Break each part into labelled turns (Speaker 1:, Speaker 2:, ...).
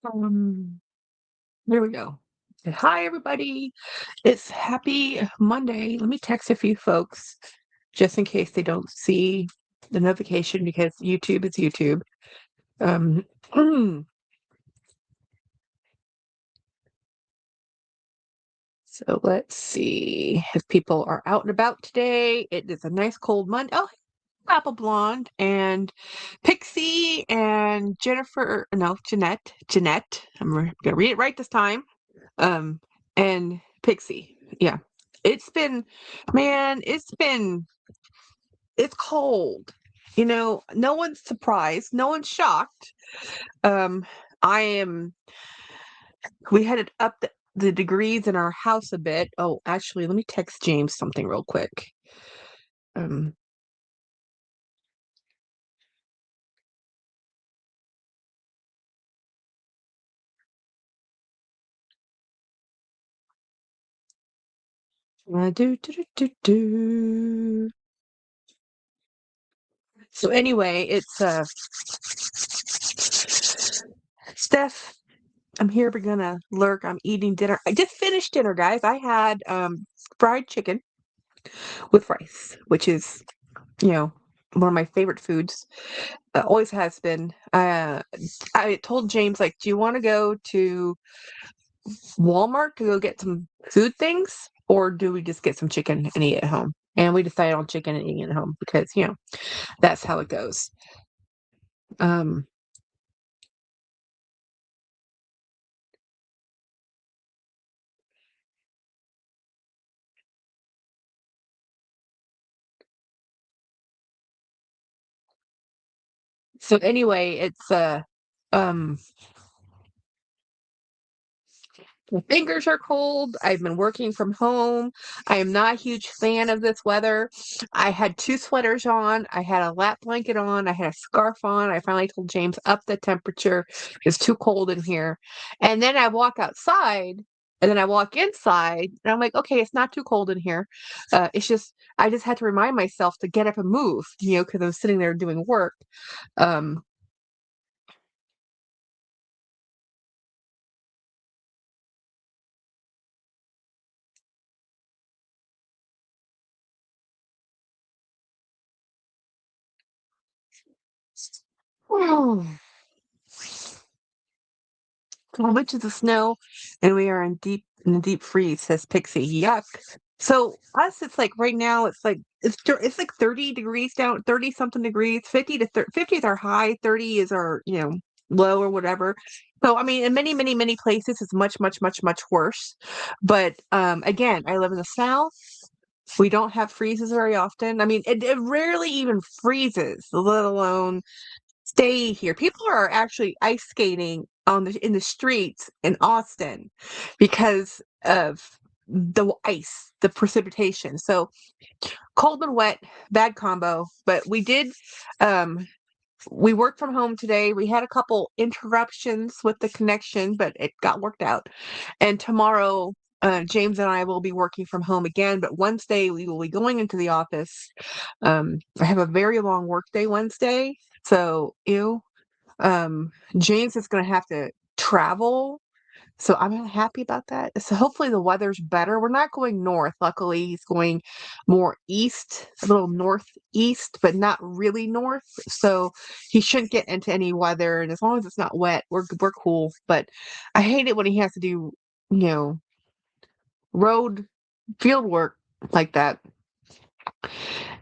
Speaker 1: Um, there we go. Hi, everybody. It's happy Monday. Let me text a few folks just in case they don't see the notification because YouTube is YouTube. Um, so let's see if people are out and about today. It is a nice cold Monday. Oh, Apple Blonde and Pixie and Jennifer. No, Jeanette. I'm gonna read it right this time. Um, and Pixie. Yeah. It's been, man, it's cold. No one's surprised, no one's shocked. Um, I am, we headed up the degrees in our house a bit. Oh, actually, let me text James something real quick. Um, do, do, do, do, do. So anyway, it's Steph. I'm here. We're gonna lurk. I'm eating dinner. I just finished dinner, guys. I had fried chicken with rice, which is, you know, one of my favorite foods. Always has been. I told James, like, do you want to go to Walmart to go get some food things, or do we just get some chicken and eat at home? And we decided on chicken and eating at home because, that's how it goes. Um, so anyway, it's um my fingers are cold. I've been working from home. I am not a huge fan of this weather. I had two sweaters on. I had a lap blanket on. I had a scarf on. I finally told James up the temperature. It's too cold in here. And then I walk outside and then I walk inside and I'm like, okay, it's not too cold in here. It's just, I just had to remind myself to get up and move, because I was sitting there doing work. Um, Well, inches of snow, and we are in the deep freeze, says Pixie. Yuck. So us, it's like right now, it's like 30 degrees down, 30 something degrees, 50 to 30, 50 is our high, 30 is our, low or whatever. So I mean, in many, many, many places, it's much, much, much, much worse. But again, I live in the South. We don't have freezes very often. I mean, it rarely even freezes, let alone stay here. People are actually ice skating in the streets in Austin because of the ice, the precipitation. So cold and wet, bad combo. But um we worked from home today. We had a couple interruptions with the connection, but it got worked out. And tomorrow, James and I will be working from home again, but Wednesday we will be going into the office. I have a very long work day Wednesday, so James is going to have to travel, so I'm not happy about that. So hopefully the weather's better. We're not going north. Luckily, he's going more east, a little northeast, but not really north. So he shouldn't get into any weather. And as long as it's not wet, we're cool. But I hate it when he has to do, you know, road field work like that.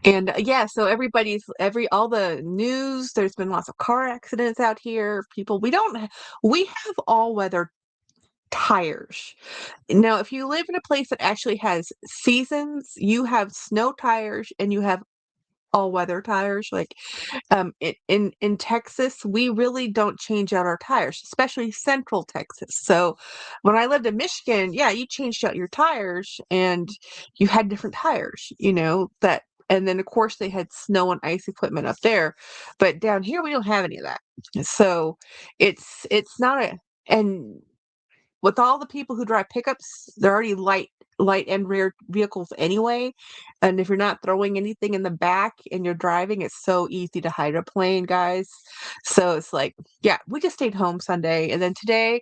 Speaker 1: And yeah, so all the news, there's been lots of car accidents out here. We have all weather tires. Now, if you live in a place that actually has seasons, you have snow tires and you have all weather tires. Like in Texas, we really don't change out our tires, especially central Texas. So when I lived in Michigan, yeah, you changed out your tires and you had different tires, that. And then of course they had snow and ice equipment up there, but down here we don't have any of that. So it's not a and with all the people who drive pickups, they're already light light and rare vehicles anyway. And if you're not throwing anything in the back and you're driving, it's so easy to hydroplane, guys. So it's like, yeah, we just stayed home Sunday. And then today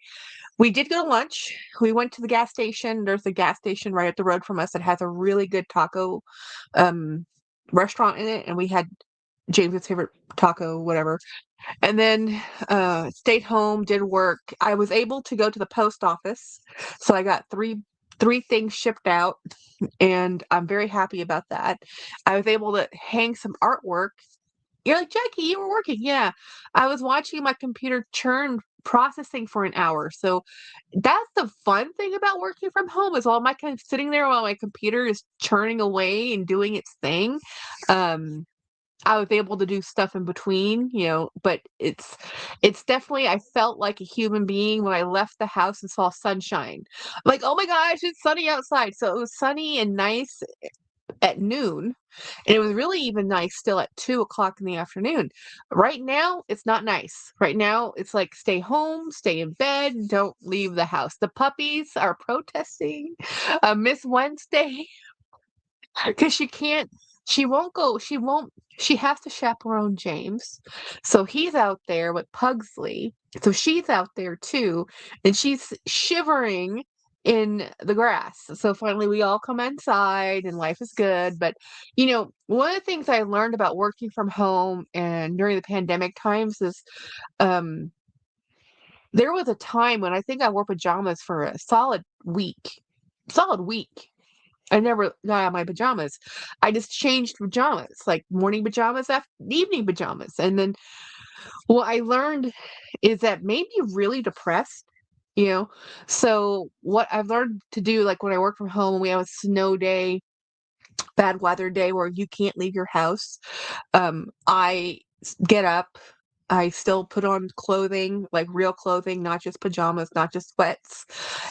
Speaker 1: we did go to lunch. We went to the gas station. There's a gas station right up the road from us that has a really good taco um, restaurant in it. And we had James's favorite taco, whatever. And then stayed home, did work. I was able to go to the post office. So I got three things shipped out, and I'm very happy about that. I was able to hang some artwork. You're like, Jackie, you were working. Yeah. I was watching my computer churn processing for an hour. So that's the fun thing about working from home is while my kind of sitting there while my computer is churning away and doing its thing. Um, I was able to do stuff in between, but it's definitely I felt like a human being when I left the house and saw sunshine. Like, oh my gosh, it's sunny outside. So it was sunny and nice at noon, and it was really even nice still at 2 o'clock in the afternoon. Right now, it's not nice. Right now, it's like stay home, stay in bed, don't leave the house. The puppies are protesting. Miss Wednesday because she has to chaperone James. So he's out there with Pugsley. So she's out there too, and she's shivering in the grass. So finally we all come inside and life is good. But one of the things I learned about working from home and during the pandemic times is um there was a time when I think I wore pajamas for a solid week. Solid week. I never got out of my pajamas. I just changed pajamas, like morning pajamas, after evening pajamas. And then what I learned is that made me really depressed, you know. So what I've learned to do, like when I work from home and we have a snow day, bad weather day where you can't leave your house, I get up. I still put on clothing, like real clothing, not just pajamas, not just sweats,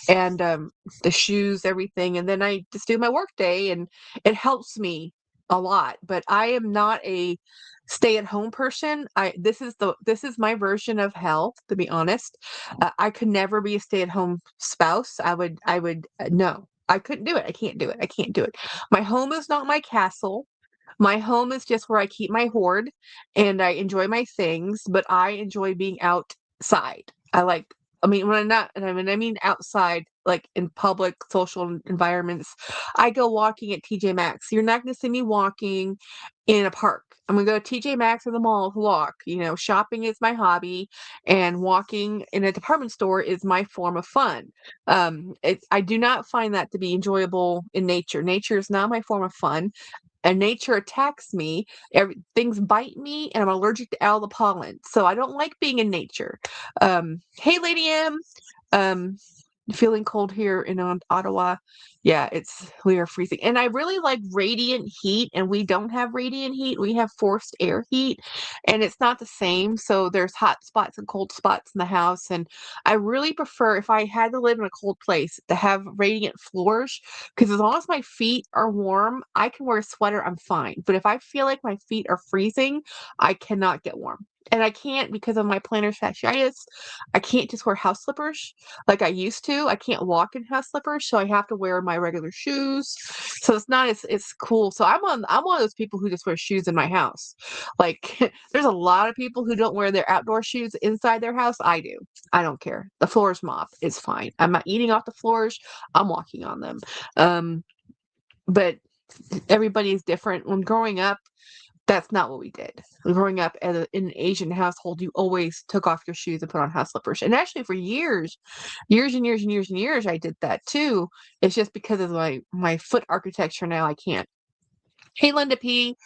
Speaker 1: and the shoes, everything. And then I just do my work day, and it helps me a lot. But I am not a stay-at-home person. This is my version of hell, to be honest. I could never be a stay-at-home spouse. I would no. I couldn't do it. I can't do it. I can't do it. My home is not my castle. My home is just where I keep my hoard and I enjoy my things, but I enjoy being outside. I mean, when I'm not, and I mean outside, like in public social environments, I go walking at TJ Maxx. You're not going to see me walking in a park. I'm going to go to TJ Maxx or the mall to walk. Shopping is my hobby, and walking in a department store is my form of fun. I do not find that to be enjoyable in nature. Nature is not my form of fun, and nature attacks me. Things bite me, and I'm allergic to all the pollen. So I don't like being in nature. Hey, Lady M. Um, feeling cold here in Ottawa. Yeah, we are freezing. And I really like radiant heat, and we don't have radiant heat. We have forced air heat, and it's not the same. So there's hot spots and cold spots in the house. And I really prefer, if I had to live in a cold place, to have radiant floors, because as long as my feet are warm, I can wear a sweater, I'm fine. But if I feel like my feet are freezing, I cannot get warm. And I can't because of my plantar fasciitis. I can't just wear house slippers like I used to. I can't walk in house slippers, so I have to wear my regular shoes. So it's not as it's cool. So I'm one of those people who just wear shoes in my house. Like there's a lot of people who don't wear their outdoor shoes inside their house. I do. I don't care. The floor's mopped. It's fine. I'm not eating off the floors. I'm walking on them. Um, but everybody is different. When growing up, that's not what we did. Growing up in an Asian household, you always took off your shoes and put on house slippers. And actually, for years and years and years and years, I did that too. It's just because of my foot architecture now, I can't. Hey, Linda P.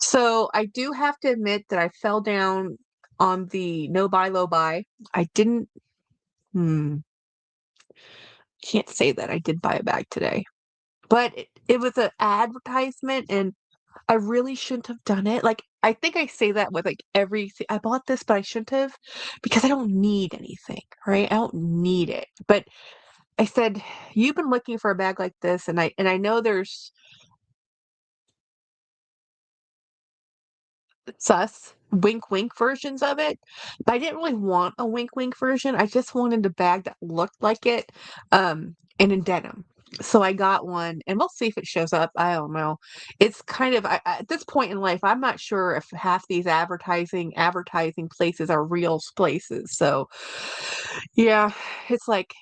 Speaker 1: So I do have to admit that I fell down on the no buy, low buy. I didn't. Hmm, can't say that I did buy a bag today, but it was an advertisement, and I really shouldn't have done it. Like, I think I say that with like everything. I bought this, but I shouldn't have because I don't need anything, right? I don't need it. But I said, you've been looking for a bag like this, and I know there's sus wink wink versions of it, but I didn't really want a wink wink version. I just wanted a bag that looked like it, and in denim. So I got one, and we'll see if it shows up. I don't know. It's kind of at this point in life, I'm not sure if half these advertising places are real places. So yeah, it's like,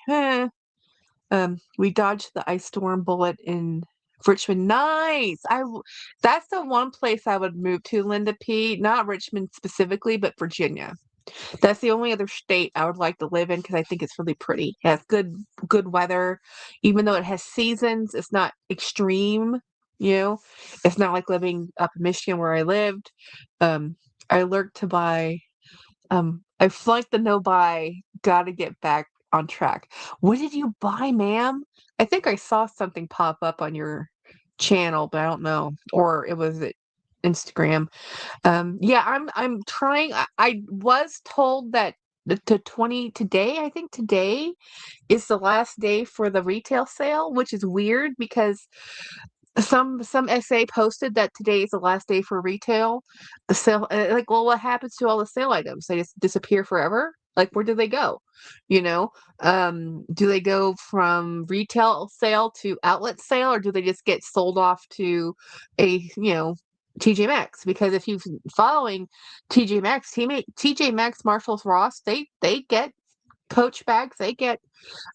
Speaker 1: we dodged the ice storm bullet in Richmond. Nice. That's the one place I would move to, Linda P. Not Richmond specifically, but Virginia. That's the only other state I would like to live in because I think it's really pretty. It has good weather. Even though it has seasons, it's not extreme, you know. It's not like living up in Michigan where I lived. Um, I lurked to buy I flunked the no buy, gotta get back on track. What did you buy, ma'am? I think I saw something pop up on your channel, but I don't know. Or it was it Instagram. Yeah, I'm trying. I was told that the 20 today, I think today is the last day for the retail sale, which is weird because some SA posted that today is the last day for retail. The sale, like, well, what happens to all the sale items? They just disappear forever? Like, where do they go? You know, do they go from retail sale to outlet sale, or do they just get sold off to a, TJ Maxx? Because if you've been following TJ Maxx, TJ Maxx, Marshalls, Ross, they get Coach bags. They get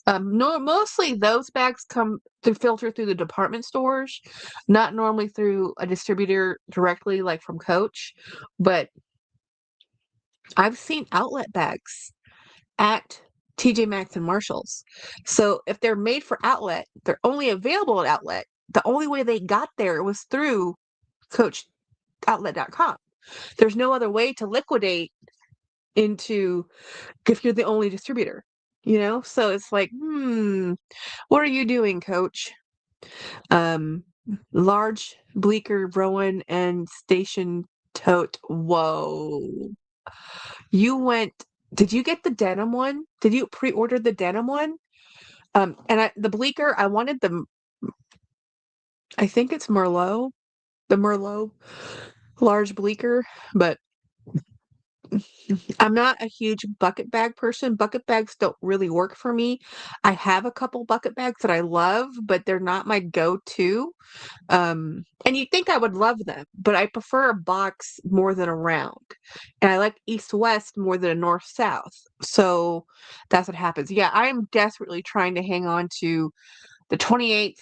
Speaker 1: no, mostly those bags come to filter through the department stores, not normally through a distributor directly, like from Coach. But I've seen outlet bags at TJ Maxx and Marshalls. So if they're made for outlet, they're only available at outlet. The only way they got there was through CoachOutlet.com. There's no other way to liquidate into if you're the only distributor, So it's like, what are you doing, Coach? Um, Large Bleecker Rowan and Station Tote. Whoa. You went Did you get the denim one? Did you pre-order the denim one? The Bleecker, I wanted I think it's Merlot, the Merlot large Bleecker, but I'm not a huge bucket bag person. Bucket bags don't really work for me. I have a couple bucket bags that I love, but they're not my go-to. And you'd think I would love them, but I prefer a box more than a round. And I like east-west more than a north-south. So that's what happens. Yeah, I am desperately trying to hang on to the 28th.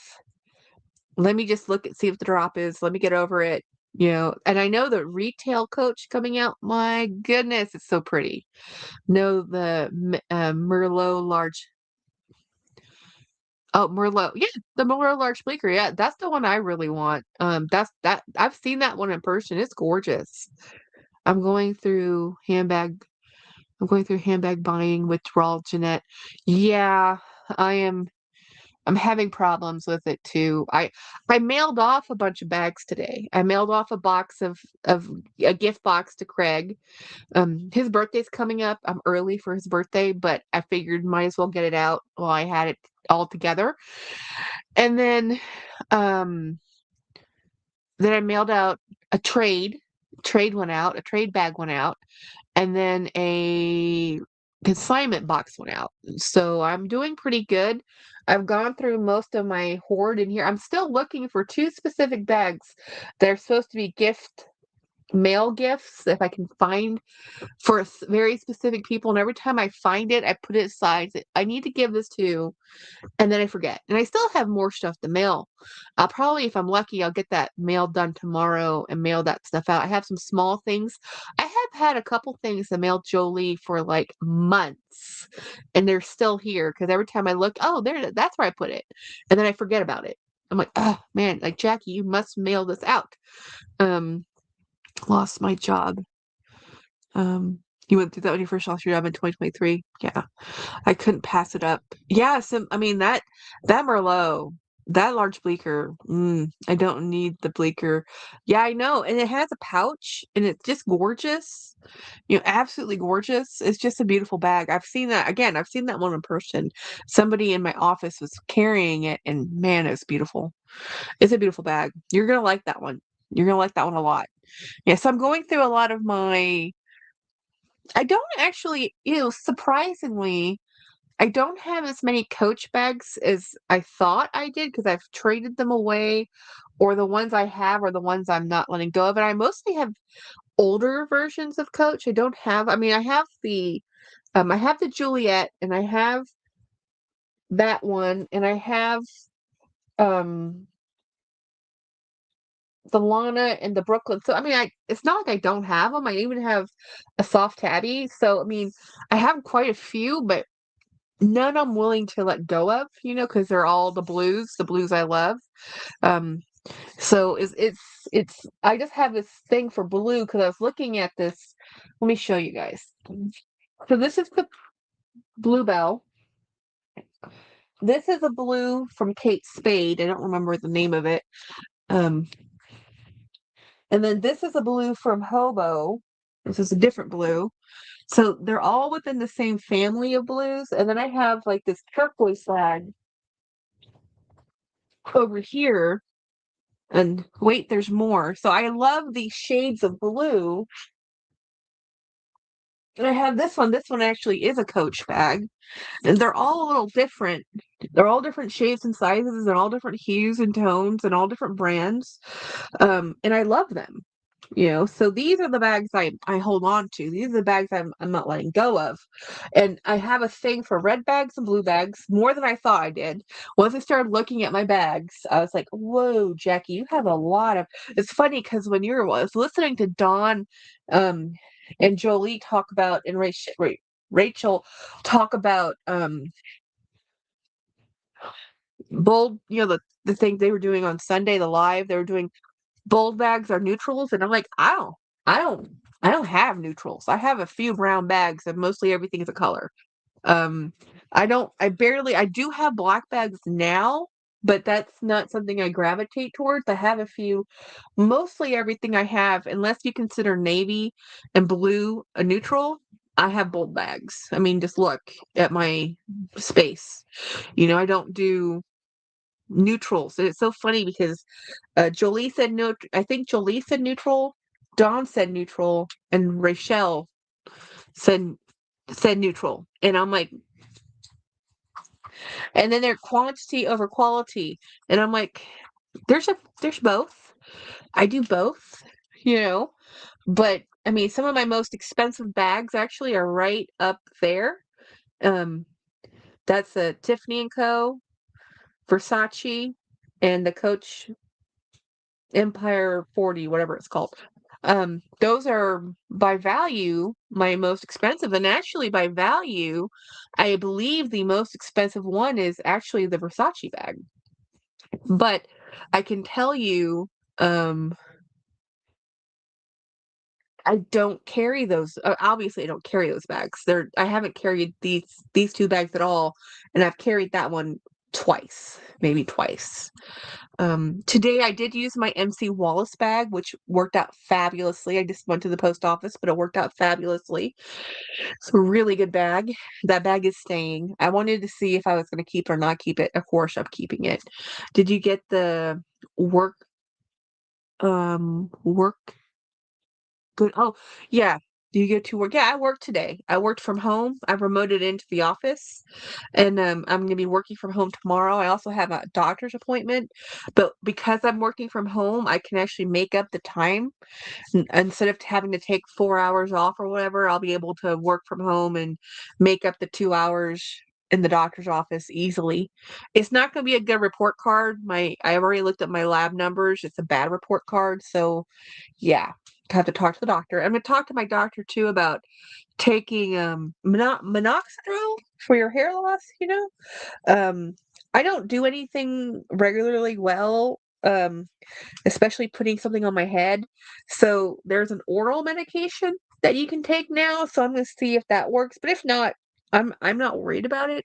Speaker 1: Let me just look and see what the drop is. Let me get over it. And I know the retail Coach coming out. My goodness, it's so pretty. No, the Merlot large. Oh, Merlot. Yeah, the Merlot large bleaker. Yeah, that's the one I really want. That I've seen that one in person. It's gorgeous. I'm going through handbag. I'm going through handbag buying withdrawal, Jeanette. Yeah, I am. I'm having problems with it too. I mailed off a bunch of bags today. I mailed off a box of a gift box to Craig. His birthday's coming up. I'm early for his birthday, but I figured might as well get it out while I had it all together. And um, then I mailed out a trade. Trade went out. A trade bag went out, and then a consignment box went out. So I'm doing pretty good. I've gone through most of my hoard in here. I'm still looking for two specific bags that are supposed to be mail gifts, if I can find for very specific people. And every time I find it, I put it aside. I need to give this to, and then I forget. And I still have more stuff to mail. I'll probably, if I'm lucky, I'll get that mail done tomorrow and mail that stuff out. I have some small things. I have had a couple things to mail Jolie for like months, and they're still here because every time I look, oh, that's where I put it, and then I forget about it. I'm like, oh man, like Jackie, you must mail this out. Lost my job. You went through that when you first lost your job in 2023. Yeah. I couldn't pass it up. Yeah, I mean that Merlot, that large bleaker, I don't need the bleaker. Yeah, I know. And it has a pouch and it's just gorgeous. Absolutely gorgeous. It's just a beautiful bag. I've seen that again, I've seen that one in person. Somebody in my office was carrying it and man, it's beautiful. It's a beautiful bag. You're gonna like that one. You're gonna like that one a lot. Yeah, so I'm going through a lot of I don't actually, surprisingly, I don't have as many Coach bags as I thought I did because I've traded them away, or the ones I have are the ones I'm not letting go of. And I mostly have older versions of Coach. I don't have, I mean, I have the Juliet, and I have that one, and I have um the Lana and the Brooklyn. So I mean, it's not like I don't have them. I even have a soft tabby. So I mean, I have quite a few, but none I'm willing to let go of, because they're all the blues I love. Um, so it's I just have this thing for blue because I was looking at this. Let me show you guys. So this is the Bluebell. This is a blue from Kate Spade. I don't remember the name of it. Um, and then this is a blue from Hobo. This is a different blue. So they're all within the same family of blues. And then I have like this turquoise flag over here. And wait, there's more. So I love these shades of blue. And I have this one. This one actually is a Coach bag. And they're all a little different. They're all different shapes and sizes and all different hues and tones and all different brands. And I love them. So these are the bags I hold on to. These are the bags I'm not letting go of. And I have a thing for red bags and blue bags more than I thought I did. Once I started looking at my bags, I was like, whoa, Jackie, you have a lot of. It's funny because when I was listening to Dawn and Jolie talk about, and Rachel talk about bold, the thing they were doing on Sunday, the live, they were doing bold bags are neutrals, and I'm like, I don't, I don't have neutrals. I have a few brown bags, and mostly everything is a color. Um, I do have black bags now, but that's not something I gravitate towards. I have a few, mostly everything I have, unless you consider navy and blue a neutral. I have bold bags. I mean, just look at my space. I don't do neutrals. And it's so funny because Jolie said no. I think Jolie said neutral. Dawn said neutral, and Rachel said neutral. And I'm like, and then they're quantity over quality, and I'm like, there's both. I do both, you know. But I mean, some of my most expensive bags actually are right up there. Um, that's a Tiffany and Co, Versace, and the Coach Empire 40, whatever it's called. Those are by value my most expensive, and actually by value, I believe the most expensive one is actually the Versace bag. But I can tell you, um, I don't carry those. Obviously, I don't carry those bags. I haven't carried these two bags at all, and I've carried that one twice, maybe twice. Today I did use my MC Wallace bag, which worked out fabulously. I just went to the post office, but it worked out fabulously. It's a really good bag. That bag is staying. I wanted to see if I was going to keep it or not keep it. Of course, I'm keeping it. Did you get the work? Work good. Oh, yeah. Do you get to work? Yeah, I worked today. I worked from home. I remoted into the office, and I'm going to be working from home tomorrow. I also have a doctor's appointment, but because I'm working from home, I can actually make up the time. Instead of having to take 4 hours off or whatever, I'll be able to work from home and make up the 2 hours in the doctor's office easily. It's not going to be a good report card. I've already looked at my lab numbers. It's a bad report card, so yeah, have to talk to the doctor. I'm going to talk to my doctor too about taking minoxidil for your hair loss. I don't do anything regularly well. Especially putting something on my head. So there's an oral medication that you can take now. So I'm going to see if that works. But if not, I'm not worried about it.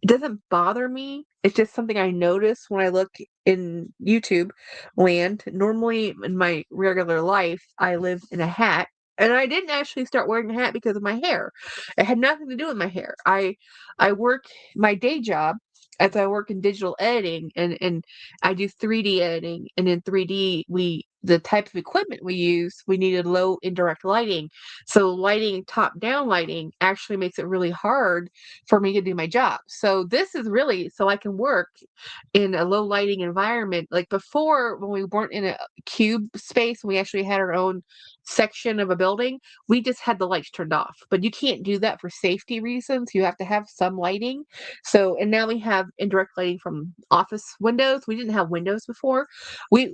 Speaker 1: It doesn't bother me. It's just something I notice when I look in YouTube land. Normally in my regular life, I live in a hat. And I didn't actually start wearing a hat because of my hair. It had nothing to do with my hair. I work my day job as I work in digital editing, and I do 3D editing, and in 3D the type of equipment we use, we needed low indirect lighting. So lighting, top-down lighting actually makes it really hard for me to do my job. So this is really so I can work in a low lighting environment. Like before, when we weren't in a cube space, we actually had our own section of a building, we just had the lights turned off. But you can't do that for safety reasons. You have to have some lighting. So, and now we have indirect lighting from office windows. We didn't have windows before.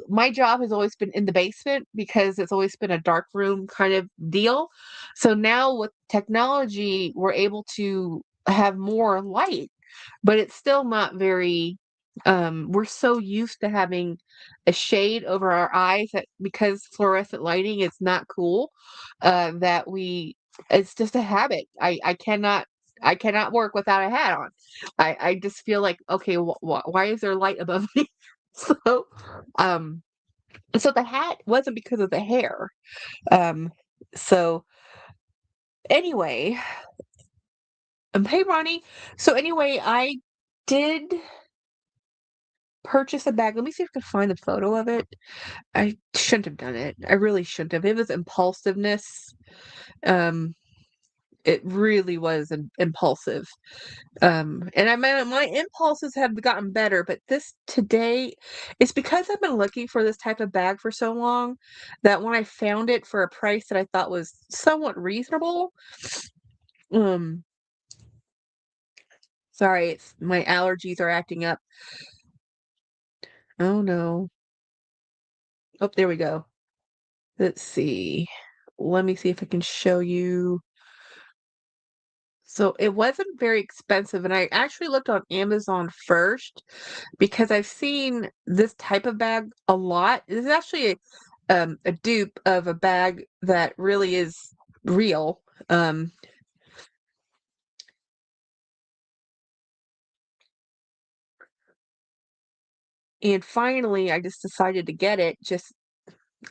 Speaker 1: My job has always been in the basement because it's always been a dark room kind of deal. So now with technology, we're able to have more light, but it's still not very we're so used to having a shade over our eyes that because fluorescent lighting is not cool, that it's just a habit. I cannot work without a hat on. I just feel like, okay, why is there light above me? So, um, so the hat wasn't because of the hair. Um, so anyway, hey Ronnie. So anyway, I did purchase a bag. Let me see if I can find the photo of it. I shouldn't have done it. I really shouldn't have. It was impulsiveness. Um, it really was impulsive. And my impulses have gotten better, but this today, it's because I've been looking for this type of bag for so long that when I found it for a price that I thought was somewhat reasonable, um, sorry, my allergies are acting up. Oh no. Oh, there we go. Let's see. Let me see if I can show you. So it wasn't very expensive, and I actually looked on Amazon first because I've seen this type of bag a lot. This is actually a dupe of a bag that really is real. And finally, I just decided to get it. Just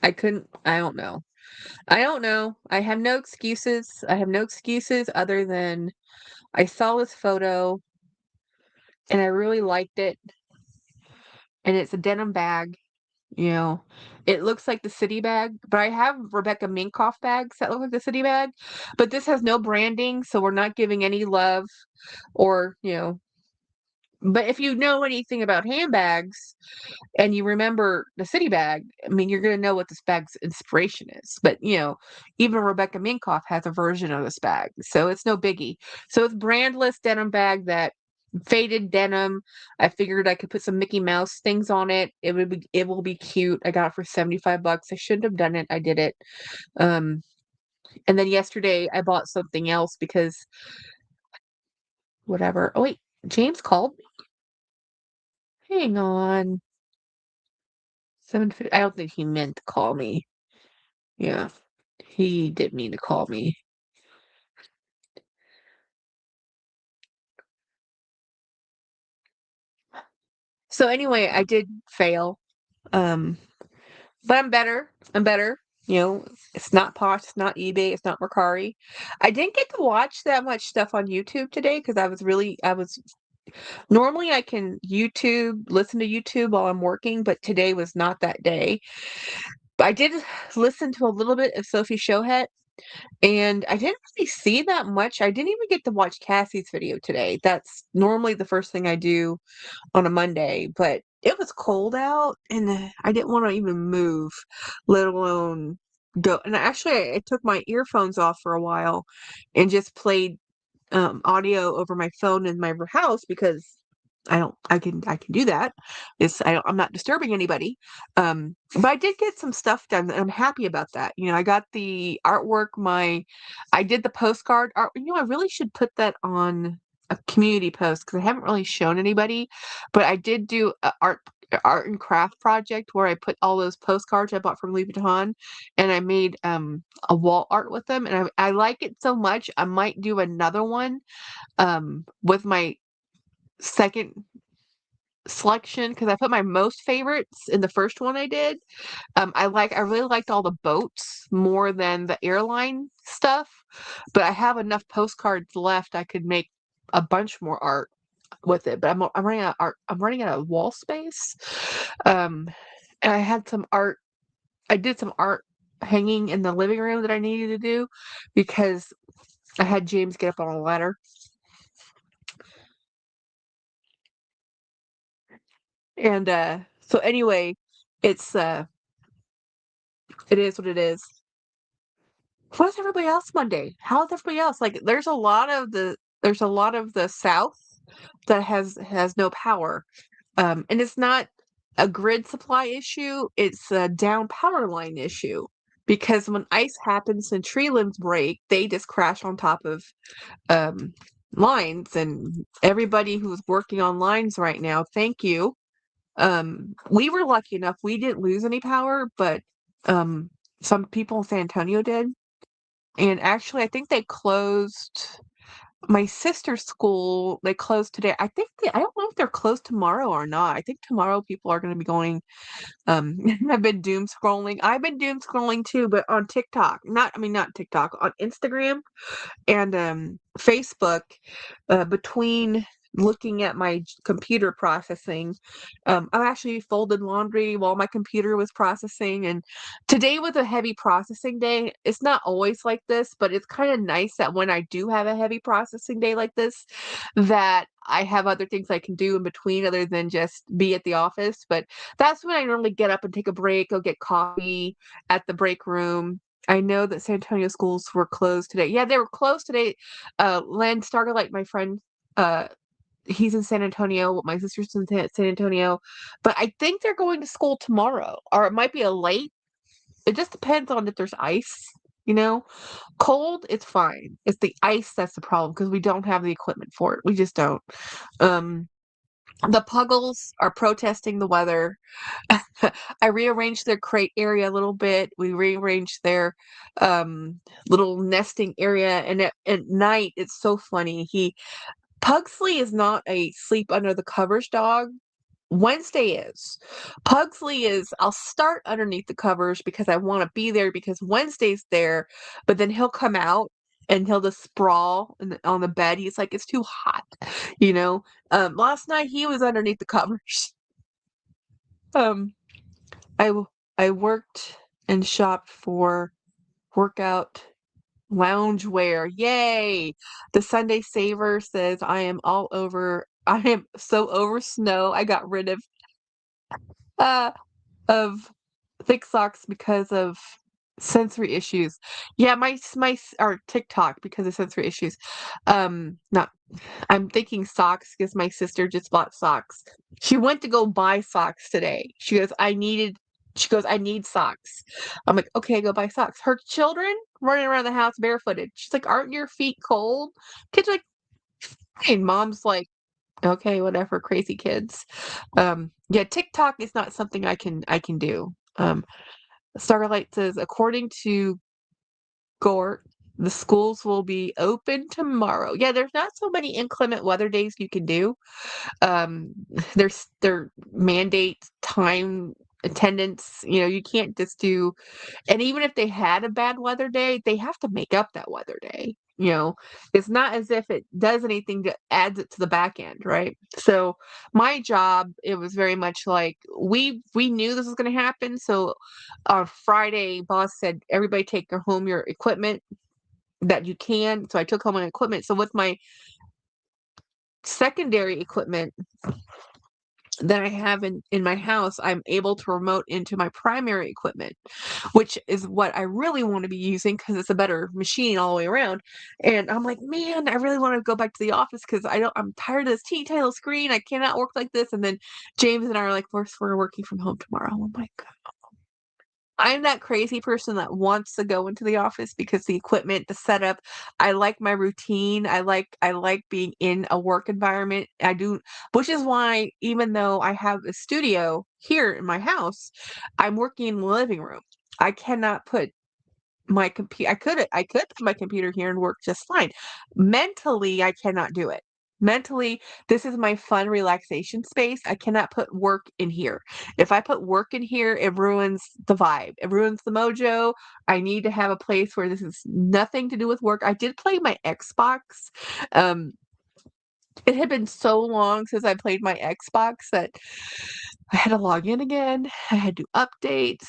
Speaker 1: I couldn't. I don't know. I don't know. I have no excuses. I have no excuses other than I saw this photo and I really liked it, and it's a denim bag. You know, it looks like the city bag, but I have Rebecca Minkoff bags that look like the city bag, but this has no branding, so we're not giving any love or, but if you know anything about handbags and you remember the city bag, I mean, you're gonna know what this bag's inspiration is. But even Rebecca Minkoff has a version of this bag, so it's no biggie. So it's brandless denim bag that faded denim. I figured I could put some Mickey Mouse things on it. It will be cute. I got it for 75 bucks. I shouldn't have done it. I did it. Um, and then yesterday I bought something else because whatever. Oh wait, James called me. Hang on. 7:50. I don't think he meant to call me. Yeah, he did mean to call me. So anyway, I did fail. Um, but I'm better. I'm better. It's not Posh, it's not eBay, it's not Mercari. I didn't get to watch that much stuff on YouTube today because I was normally I can listen to YouTube while I'm working, but today was not that day. I did listen to a little bit of Sophie Shohet, and I didn't really see that much. I didn't even get to watch Cassie's video today. That's normally the first thing I do on a Monday, but it was cold out and I didn't want to even move, let alone go. And actually, I took my earphones off for a while and just played audio over my phone in my house because I can do that. I'm not disturbing anybody. But I did get some stuff done and I'm happy about that. I got the artwork, I did the postcard art. I really should put that on a community post because I haven't really shown anybody, but I did do a art and craft project where I put all those postcards I bought from Louis Vuitton and I made a wall art with them, and I like it so much I might do another one with my second selection because I put my most favorites in the first one I did. I really liked all the boats more than the airline stuff, but I have enough postcards left I could make a bunch more art with it. But I'm running out of art. I'm running out of wall space. And I had some art I did some art hanging in the living room that I needed to do because I had James get up on a ladder. And so anyway, it's it is what it is. What's everybody else Monday? How's everybody else? Like there's a lot of the South that has no power. And it's not a grid supply issue, it's a down power line issue. Because when ice happens and tree limbs break, they just crash on top of um, lines. And everybody who's working on lines right now, thank you. We were lucky enough we didn't lose any power, but um, some people in San Antonio did. And actually, I think they closed my sister's school. They closed today. I don't know if they're closed tomorrow or not. I think tomorrow people are going to be going. I've been doom scrolling. I've been doom scrolling too, but on TikTok. Not TikTok, on Instagram and Facebook, between looking at my computer processing, I actually folded laundry while my computer was processing. And today was a heavy processing day. It's not always like this, but it's kind of nice that when I do have a heavy processing day like this, that I have other things I can do in between other than just be at the office. But that's when I normally get up and take a break, go get coffee at the break room. I know that San Antonio schools were closed today. Yeah, they were closed today. Len Starlight, my friend, uh, he's in San Antonio. My sister's in San Antonio, but I think they're going to school tomorrow, or it might be a late. It just depends on if there's ice. You know, cold, it's fine. It's the ice that's the problem because we don't have the equipment for it. We just don't. Um, the Puggles are protesting the weather. I rearranged their crate area a little bit. We rearranged their little nesting area, and at night it's so funny. Pugsley is not a sleep under the covers dog. Wednesday is. Pugsley is, I'll start underneath the covers because I want to be there because Wednesday's there, but then he'll come out and he'll just sprawl on the bed. He's like, it's too hot, you know? Last night he was underneath the covers. Um, I worked and shopped for workout loungewear. Yay! The Sunday Saver says I am all over. I am so over snow. I got rid uh of thick socks because of sensory issues. Yeah, or TikTok because of sensory issues. Not I'm thinking socks because my sister just bought socks. She went to go buy socks today. She goes, I need socks. I'm like, okay, go buy socks. Her children running around the house barefooted. She's like, aren't your feet cold? Kids are like, fine. Mom's like, okay, whatever, crazy kids. Yeah, TikTok is not something I can do. Starlight says, according to Gort, the schools will be open tomorrow. Yeah, there's not so many inclement weather days you can do. Um, their mandate time attendance. You can't just do. And even if they had a bad weather day, they have to make up that weather day. It's not as if it does anything to adds it to the back end, right? So my job, it was very much like we knew this was going to happen. So on Friday, boss said, everybody take home your equipment that you can. So I took home my equipment. So with my secondary equipment that I have in my house, I'm able to remote into my primary equipment, which is what I really want to be using because it's a better machine all the way around. And I'm like, man, I really want to go back to the office because I'm tired of this teeny tiny little screen. I cannot work like this. And then James and I are like, we're working from home tomorrow. Oh my God. I'm that crazy person that wants to go into the office because the equipment, the setup, I like my routine. I like being in a work environment. I do, which is why even though I have a studio here in my house, I'm working in the living room. I cannot put my computer I could put my computer here and work just fine. Mentally, I cannot do it. Mentally, this is my fun relaxation space. I cannot put work in here. If I put work in here, it ruins the vibe. It ruins the mojo. I need to have a place where this is nothing to do with work. I did play my Xbox. Um, it had been so long since I played my Xbox that I had to log in again. I had to do updates.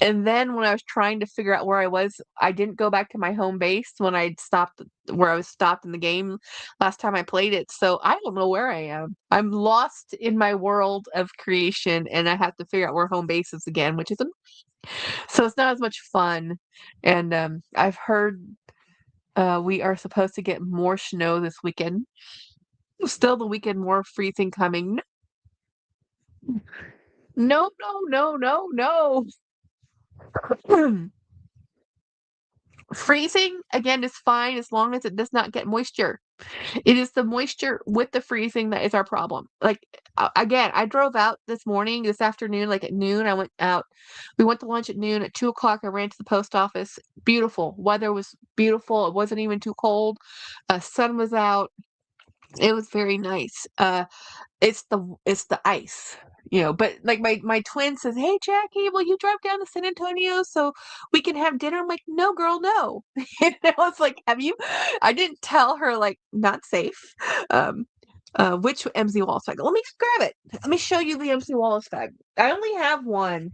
Speaker 1: And then when I was trying to figure out where I was, I didn't go back to my home base when I'd stopped where I was stopped in the game last time I played it. So I don't know where I am. I'm lost in my world of creation and I have to figure out where home base is again, which is so it's not as much fun. And I've heard we are supposed to get more snow this weekend. Still the weekend more freezing coming. No, no, no, no, no. Freezing again is fine as long as it does not get moisture. It is the moisture with the freezing that is our problem. Like again, I drove out this afternoon, like at noon. I went out. We went to lunch at noon. At 2 o'clock, I ran to the post office. Beautiful weather was beautiful. It wasn't even too cold. Sun was out. It was very nice. It's the ice, but like my twin says, "Hey Jackie, will you drive down to San Antonio so we can have dinner?" I'm like, "No, girl, no." And I was like, "Have you?" I didn't tell her like not safe. Um, which MC Wallace bag? Let me grab it. Let me show you the MC Wallace bag. I only have one.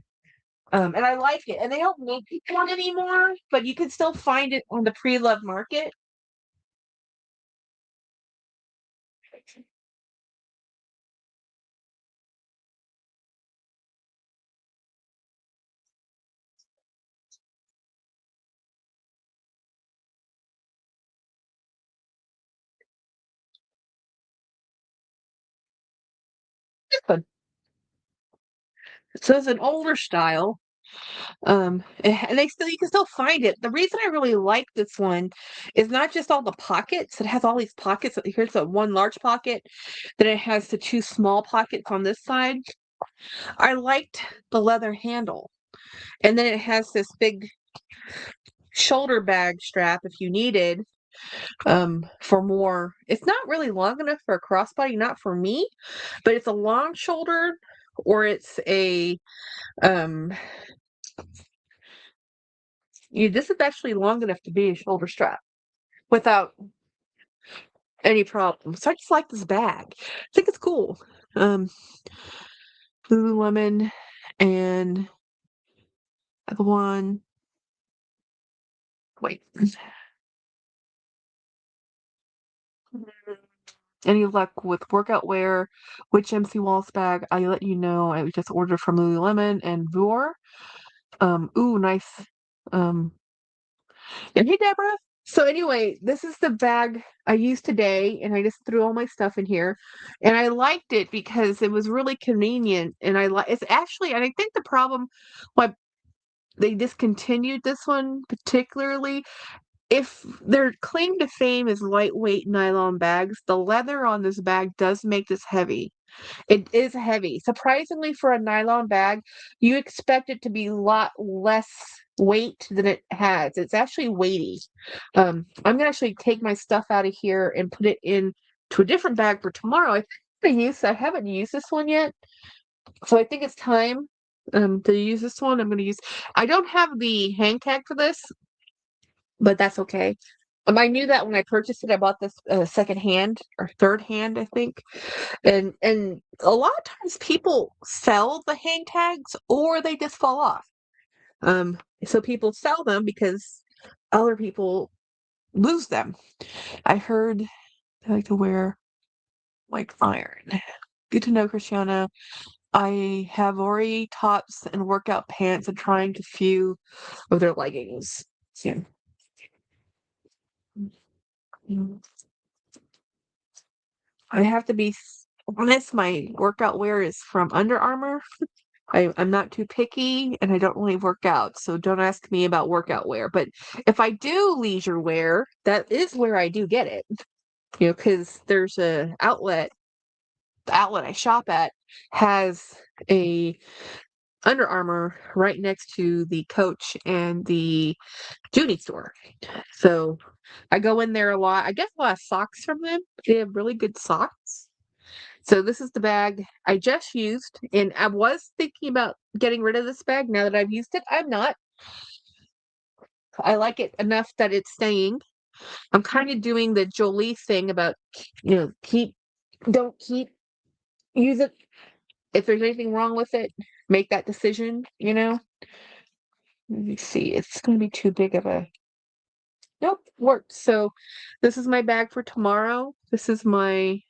Speaker 1: And I like it. And they don't make one anymore, but you can still find it on the pre-loved market. But so it's an older style. And you can still find it. The reason I really like this one is not just all the pockets. It has all these pockets. Here's the one large pocket, then it has the two small pockets on this side. I liked the leather handle, and then it has this big shoulder bag strap if you needed for more. It's not really long enough for a crossbody, not for me, but it's a long shoulder or it's a um this is actually long enough to be a shoulder strap without any problem. So I just like this bag. I think it's cool. Um, Lululemon and the one. Wait. Any luck with workout wear? Which MC Walls bag? I let you know. I just ordered from Lululemon and Vore. Ooh, nice. Um, and hey, Deborah. So anyway, this is the bag I used today, and I just threw all my stuff in here, and I liked it because it was really convenient, and I like it's actually, and I think the problem why they discontinued this one particularly, if their claim to fame is lightweight nylon bags, the leather on this bag does make this heavy. It is heavy. Surprisingly, for a nylon bag, you expect it to be a lot less weight than it has. It's actually weighty. I'm gonna actually take my stuff out of here and put it in to a different bag for tomorrow. I haven't used this one yet, so I think it's time to use this one. I don't have the hang tag for this, but that's okay. I knew that when I purchased it. I bought this second hand or third hand, I think. And a lot of times people sell the hang tags or they just fall off. So people sell them because other people lose them. I heard they like to wear white iron. Good to know, Christiana. I have already tops and workout pants and trying to few of their leggings. Yeah. Mm. I have to be honest, my workout wear is from Under Armour. I'm not too picky and I don't really work out, so don't ask me about workout wear. But if I do leisure wear, that is where I do get it. Because there's the outlet I shop at has a Under Armour right next to the Coach and the Judy store. So I go in there a lot. I get a lot of socks from them. They have really good socks. So this is the bag I just used, and I was thinking about getting rid of this bag now that I've used it. I'm not. I like it enough that it's staying. I'm kind of doing the Jolie thing about, keep, don't keep, use it. if there's anything wrong with it, make that decision, you know? Let me see. It's gonna be too big of a nope, worked. So this is my bag for tomorrow. This is my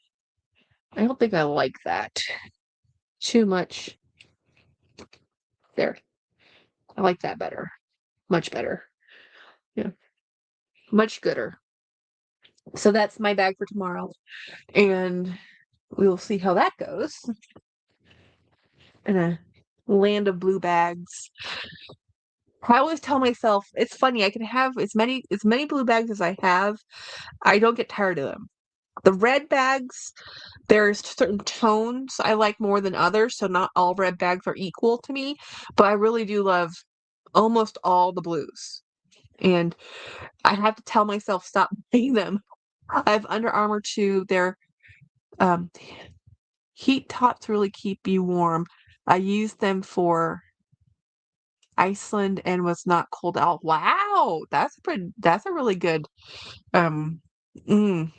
Speaker 1: I don't think I like that too much. There. I like that better. Much better. Yeah. Much gooder. So that's my bag for tomorrow. And we will see how that goes in a land of blue bags. I always tell myself it's funny, I can have as many blue bags as I have. I don't get tired of them. The red bags, there's certain tones I like more than others, so not all red bags are equal to me, but I really do love almost all the blues. And I have to tell myself stop buying them. I have Under Armour too. Their um, heat tops really keep you warm. I used them for Iceland and was not cold out. Wow, that's a really good um mm.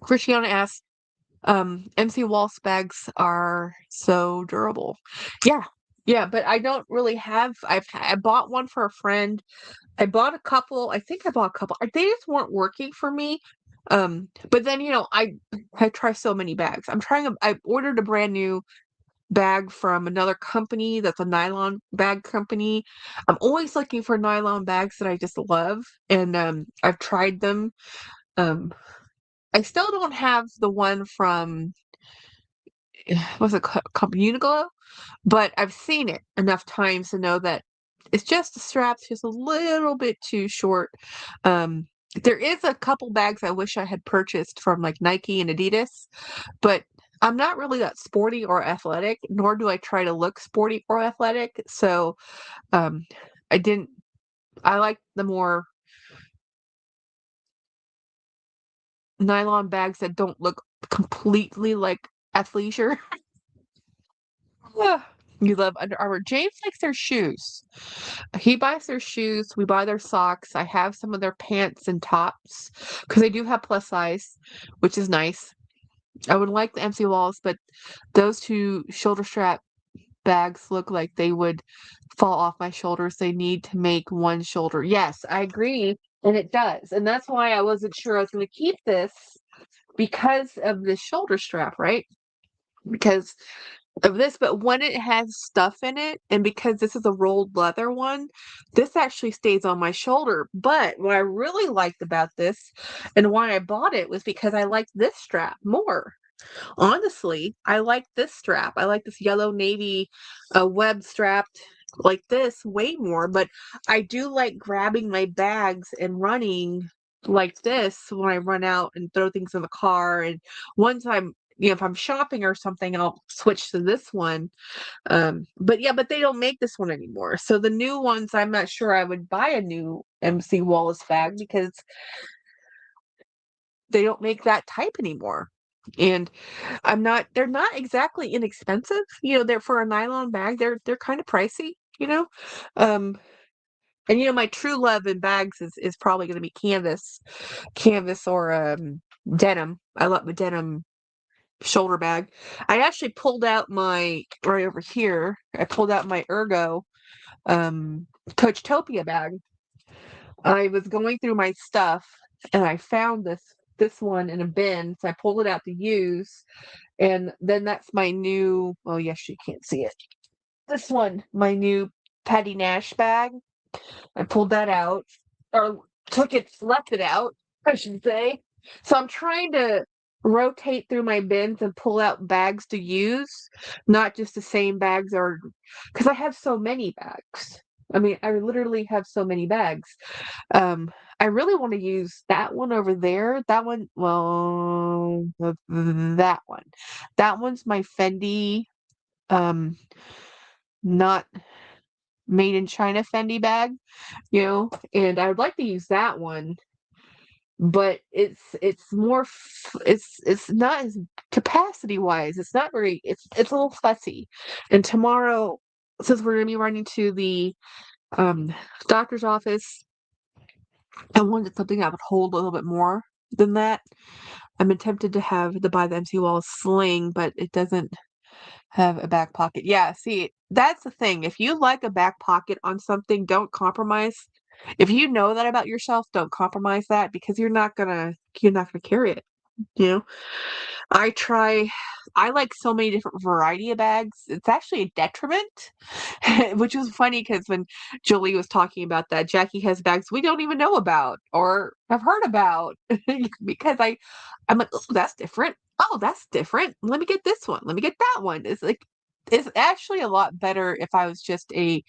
Speaker 1: Christiana asks, MC Walsh bags are so durable. Yeah. Yeah, but I don't really have I bought one for a friend. I bought a couple. I think I bought a couple. They just weren't working for me. But then I try so many bags. I ordered a brand new bag from another company that's a nylon bag company. I'm always looking for nylon bags that I just love, and I've tried them. Um, I still don't have the one from what's it called, Uniqlo, but I've seen it enough times to know that it's just the strap's just a little bit too short. Um, there is a couple bags I wish I had purchased from like Nike and Adidas, but I'm not really that sporty or athletic, nor do I try to look sporty or athletic. So um, I didn't. I like the more nylon bags that don't look completely like athleisure. Ah, you love Under Armour. James likes their shoes. He buys their shoes. We buy their socks. I have some of their pants and tops because they do have plus size, which is nice. I would like the MC Walls, but those two shoulder strap bags look like they would fall off my shoulders. They need to make one shoulder. Yes, I agree. And it does. And that's why I wasn't sure I was going to keep this because of the shoulder strap, right? Because of this, but when it has stuff in it, and because this is a rolled leather one, this actually stays on my shoulder. But what I really liked about this and why I bought it was because I liked this strap more. Honestly, I like this strap. I like this yellow navy web strapped like this way more, but I do like grabbing my bags and running like this when I run out and throw things in the car. And once if I'm shopping or something, I'll switch to this one. But they don't make this one anymore. So the new ones, I'm not sure I would buy a new MC Wallace bag because they don't make that type anymore. And they're not exactly inexpensive. They're for a nylon bag, they're kind of pricey, you know? Um, and my true love in bags is probably going to be canvas or denim. I love the denim shoulder bag. I actually pulled out my right over here. I pulled out my Ergo Coachtopia bag. I was going through my stuff and I found this one in a bin, so I pulled it out to use. And then that's my new, oh yes, you can't see it. This one, my new Patty Nash bag. I pulled that out, or left it out, I should say. So I'm trying to rotate through my bins and pull out bags to use, not just the same bags, or because I have so many bags. I mean, I literally have so many bags. Um, I really want to use that one over there. That one, well, that one. That one's my Fendi, um, not made in China Fendi bag, and I would like to use that one, but it's more, it's not as capacity wise. It's not very, it's a little fussy. And tomorrow, since we're gonna be running to the um doctor's office, I wanted something that would hold a little bit more than that. I'm tempted to buy the MC Wall sling, but it doesn't. Have a back pocket. Yeah, see, that's the thing. If you like a back pocket on something, don't compromise. If you know that about yourself, don't compromise that because you're not gonna carry it, you know? I try I like so many different variety of bags. It's actually a detriment, which was funny because when Julie was talking about that, Jackie has bags we don't even know about or have heard about because I'm like, "Oh, that's different. Oh, that's different. Let me get this one. Let me get that one." It's actually a lot better if I was just I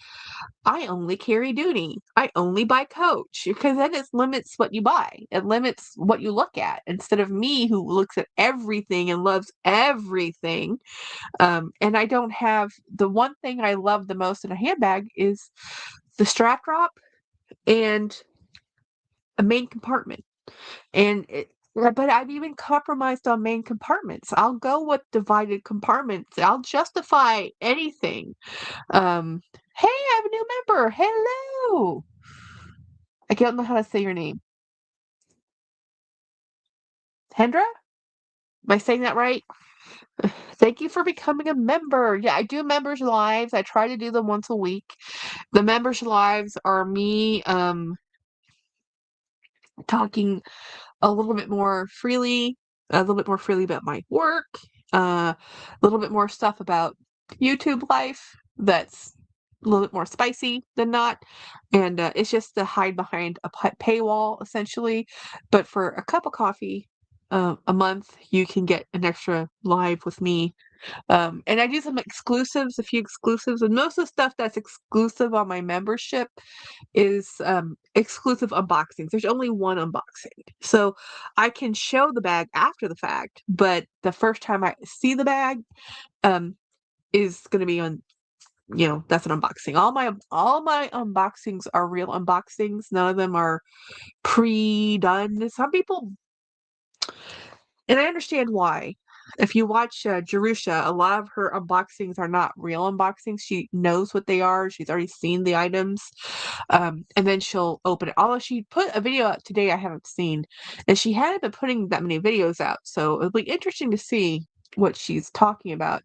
Speaker 1: only carry Dooney. I only buy Coach because then it limits what you buy. It limits what you look at instead of me who looks at everything and loves everything. And I don't have the one thing I love the most in a handbag is the strap drop and a main compartment. But I've even compromised on main compartments. I'll go with divided compartments. I'll justify anything. Hey, I have a new member. Hello. I don't know how to say your name. Hendra? Am I saying that right? Thank you for becoming a member. Yeah, I do members lives. I try to do them once a week. The members lives are me talking a little bit more freely about my work, a little bit more stuff about YouTube life that's a little bit more spicy than not. And it's just to hide behind a paywall, essentially. But for a cup of coffee a month, you can get an extra live with me. And I do some exclusives, a few exclusives, and most of the stuff that's exclusive on my membership is exclusive unboxings. There's only one unboxing. So I can show the bag after the fact, but the first time I see the bag um is going to be on, that's an unboxing. All my unboxings are real unboxings. None of them are pre-done. Some people, and I understand why. If you watch Jerusha, a lot of her unboxings are not real unboxings. She knows what they are. She's already seen the items. And then she'll open it. Although she put a video out today I haven't seen. And she hadn't been putting that many videos out. So it'll be interesting to see what she's talking about.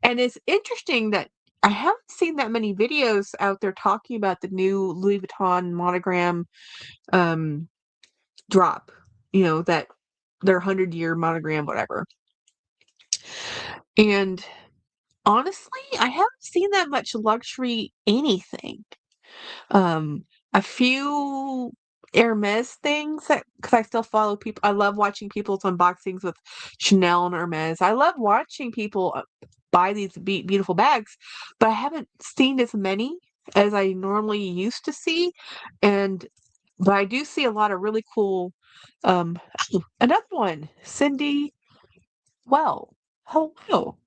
Speaker 1: And it's interesting that I haven't seen that many videos out there talking about the new Louis Vuitton monogram um, drop. That their 100-year monogram, whatever. And honestly, I haven't seen that much luxury anything. Um, a few Hermes things because I still follow people. I love watching people's unboxings with Chanel and Hermes. I love watching people buy these beautiful bags, but I haven't seen as many as I normally used to see. But I do see a lot of really cool. Um, Another one, Cindy. Well, hello.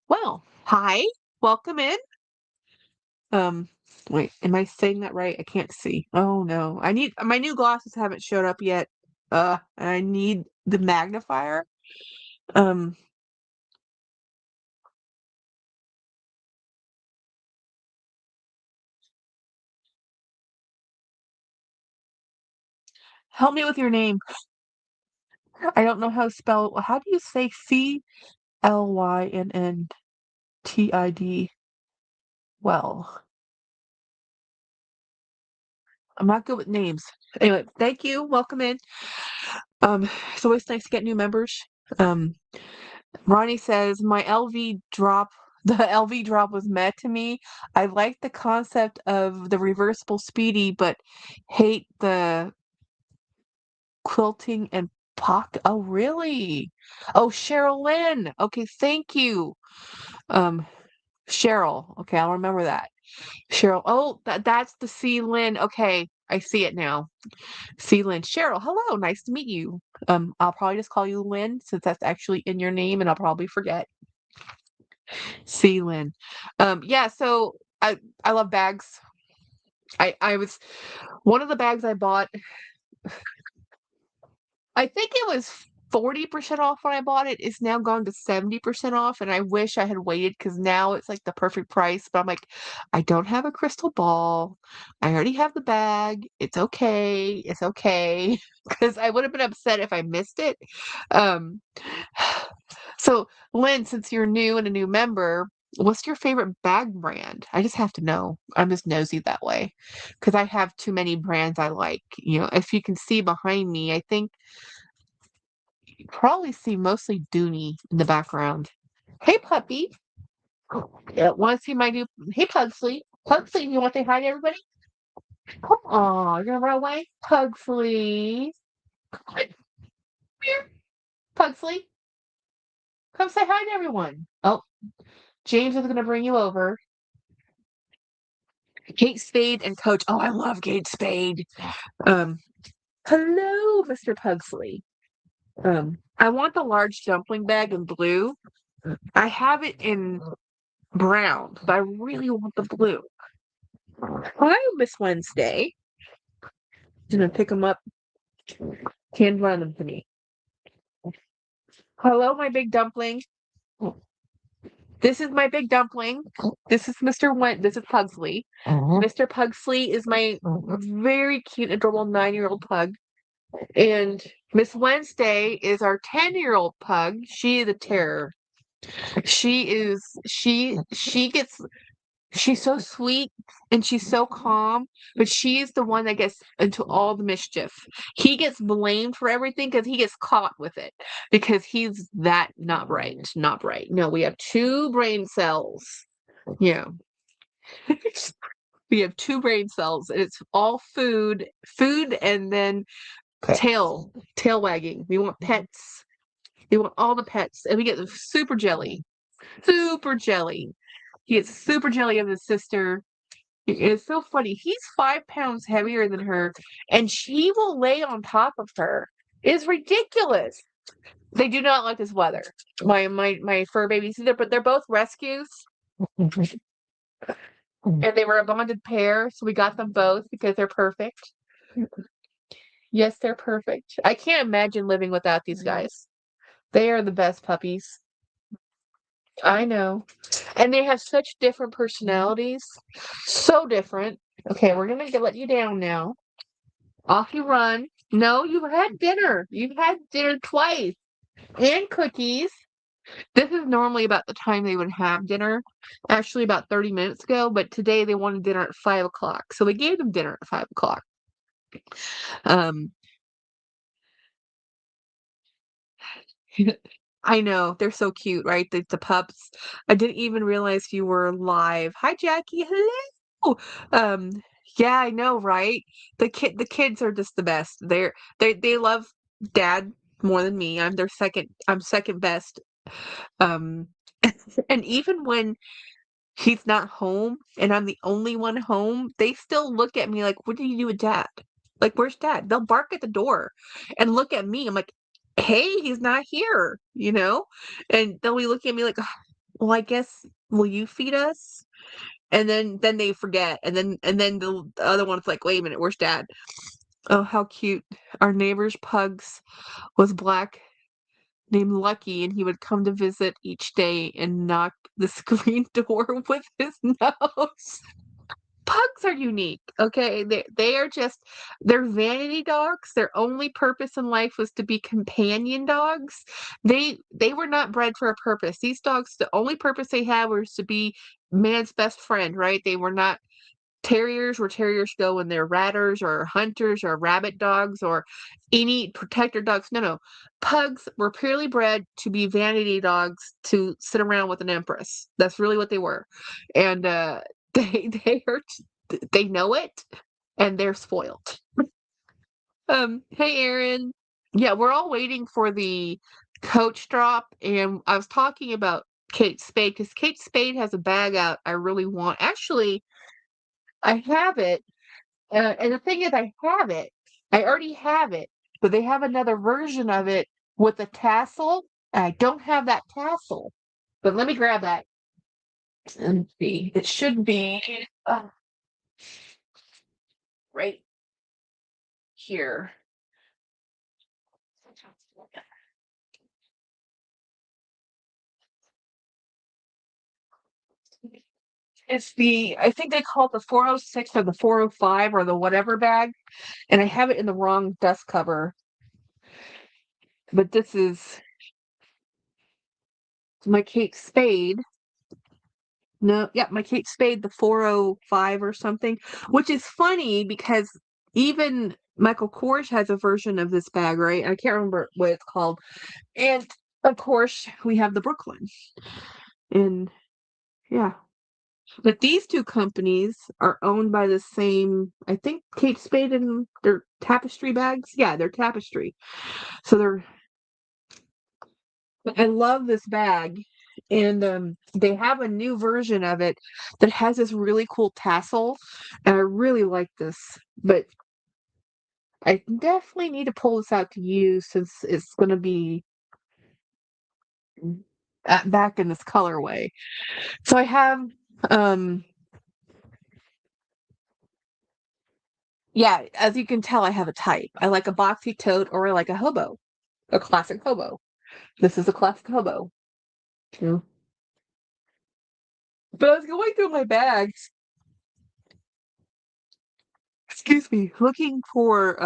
Speaker 1: Well, hi. Welcome in. Um, Wait, am I saying that right? I can't see. Oh no. I need my new glasses haven't showed up yet. And I need the magnifier. Um, Help me with your name. I don't know how to spell. How do you say CLYNNTID? Well, I'm not good with names. Anyway, thank you. Welcome in. It's always nice to get new members. Um, Ronnie says, my LV drop, the LV drop was mad to me. I like the concept of the reversible speedy, but hate the quilting and pocket. Oh, really? Oh, Cheryl Lynn. Okay, thank you. Um, Cheryl. Okay, I'll remember that. Cheryl. Oh, that's the C Lynn. Okay, I see it now. C Lynn. Cheryl, hello, nice to meet you. I'll probably just call you Lynn since that's actually in your name and I'll probably forget. Sealand. Yeah, so I love bags. I was one of the bags I bought, I think it was 40% off when I bought it. It's now gone to 70% off, and I wish I had waited because now it's like the perfect price. But I'm like, I don't have a crystal ball. I already have the bag. It's okay. It's okay. Because I would have been upset if I missed it. Um, So, Lynn, since you're new and a new member, what's your favorite bag brand? I just have to know. I'm just nosy that way because I have too many brands I like. If you can see behind me, I think you probably see mostly Dooney in the background. Hey, puppy. Yeah, want to see my new? Hey, Pugsley. Pugsley, you want to say hi to everybody? Come on, you're gonna run away, Pugsley. Come here, Pugsley. Come say hi to everyone. Oh, James is gonna bring you over. Kate Spade and Coach. Oh, I love Kate Spade. Um, hello, Mr. Pugsley. I want the large dumpling bag in blue. I have it in brown, but I really want the blue. Hi, Miss Wednesday. She's gonna pick them up, hand run them to me. Hello, my big dumpling. This is my big dumpling. This is This is Pugsley. Mr. Pugsley is my very cute, adorable 9-year-old pug. And Miss Wednesday is our 10-year-old pug. She is a terror. She's so sweet and she's so calm, but she's the one that gets into all the mischief. He gets blamed for everything because he gets caught with it because he's that not bright, not bright. No, we have two brain cells. Yeah. We have two brain cells and it's all food and then tail wagging. We want pets. We want all the pets and we get super jelly. Super jelly. He gets super jelly of his sister. It's so funny. He's 5 pounds heavier than her, and she will lay on top of her. It's ridiculous. They do not like this weather. My fur babies either, but they're both rescues, and they were a bonded pair, so we got them both because they're perfect. Yes, they're perfect. I can't imagine living without these guys. They are the best puppies. I know. And they have such different personalities. So different. Okay, we're gonna let you down now. Off you run. No, you've had dinner. You've had dinner twice. And cookies. This is normally about the time they would have dinner. Actually, about 30 minutes ago. But today they wanted dinner at 5 o'clock. So we gave them dinner at 5 o'clock. Um, I know. They're so cute, right? The pups. I didn't even realize you were live. Hi, Jackie. Hello. Um, yeah, I know, right? The kids are just the best. They love dad more than me. I'm second best. Um, and even when he's not home and I'm the only one home, they still look at me like, "What do you do with dad? Like, where's dad?" They'll bark at the door and look at me. I'm like, "Hey, he's not here," you know? And they'll be looking at me like, "Ugh, well, I guess will you feed us?" And then they forget. And then the other one's like, "Wait a minute, where's dad?" Oh, how cute. Our neighbor's pugs was black named Lucky, and he would come to visit each day and knock the screen door with his nose. Pugs are unique, okay? They are just they're vanity dogs. Their only purpose in life was to be companion dogs. They were not bred for a purpose. These dogs, the only purpose they had was to be man's best friend, right? They were not terriers where terriers go when they're ratters or hunters or rabbit dogs or any protector dogs. No, no. Pugs were purely bred to be vanity dogs to sit around with an empress. That's really what they were. And they know it and they're spoiled. Hey Aaron. Yeah, we're all waiting for the coach drop and I was talking about Kate Spade because Kate Spade has a bag out I really want. Actually, I have it. And the thing is, I have it. I already have it, but they have another version of it with a tassel. I don't have that tassel, but let me grab that and see. It should be right here. I think they call it the 406 or the 405 or the whatever bag, and I have it in the wrong dust cover. But this is my Kate Spade. No, yeah, my Kate Spade, the 405 or something, which is funny because even Michael Kors has a version of this bag, right? I can't remember what it's called. And of course, we have the Brooklyn. And yeah. But these two companies are owned by the same, I think Kate Spade and their tapestry bags. Yeah, they're tapestry. So they're I love this bag. And they have a new version of it that has this really cool tassel. And I really like this. But I definitely need to pull this out to use since it's going to be back in this colorway. So I have, um, yeah, as you can tell, I have a type. I like a boxy tote or I like a hobo, a classic hobo. This is a classic hobo. Yeah. But I was going through my bags, excuse me, looking for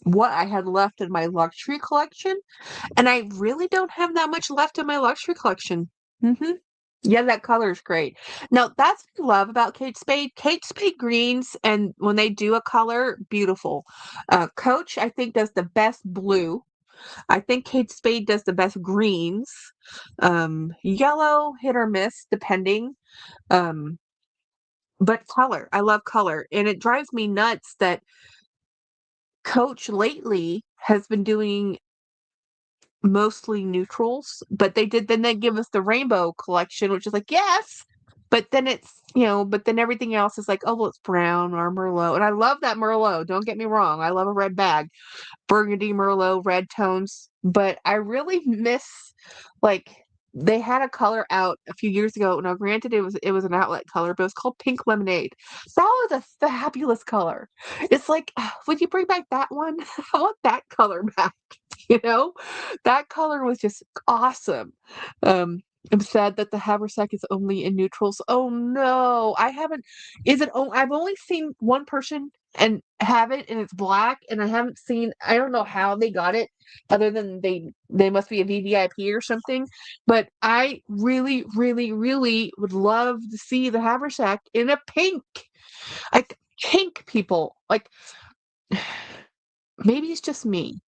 Speaker 1: what I had left in my luxury collection, and I really don't have that much left in my luxury collection. Hmm. Yeah, that color is great. Now, that's what I love about Kate Spade. Kate Spade greens, and when they do a color, beautiful. Coach, I think, does the best blue. I think Kate Spade does the best greens. Yellow, hit or miss, depending. Um, but color, I love color. And it drives me nuts that Coach lately has been doing mostly neutrals, but then they give us the rainbow collection, which is like, yes, but then but then everything else is like, oh, well, it's brown or Merlot. And I love that Merlot. Don't get me wrong. I love a red bag, burgundy Merlot, red tones, but I really miss like they had a color out a few years ago. Now, granted, it was an outlet color, but it was called Pink Lemonade. That was a fabulous color. It's like, would you bring back that one? I want that color back. You know, that color was just awesome. Um, I'm sad that the haversack is only in neutrals. Oh no, I haven't. Is it? Oh, I've only seen one person and have it, and it's black, and I haven't seen. I don't know how they got it, other than they must be a VVIP or something. But I really, really, really would love to see the haversack in a pink, like pink people. Like maybe it's just me.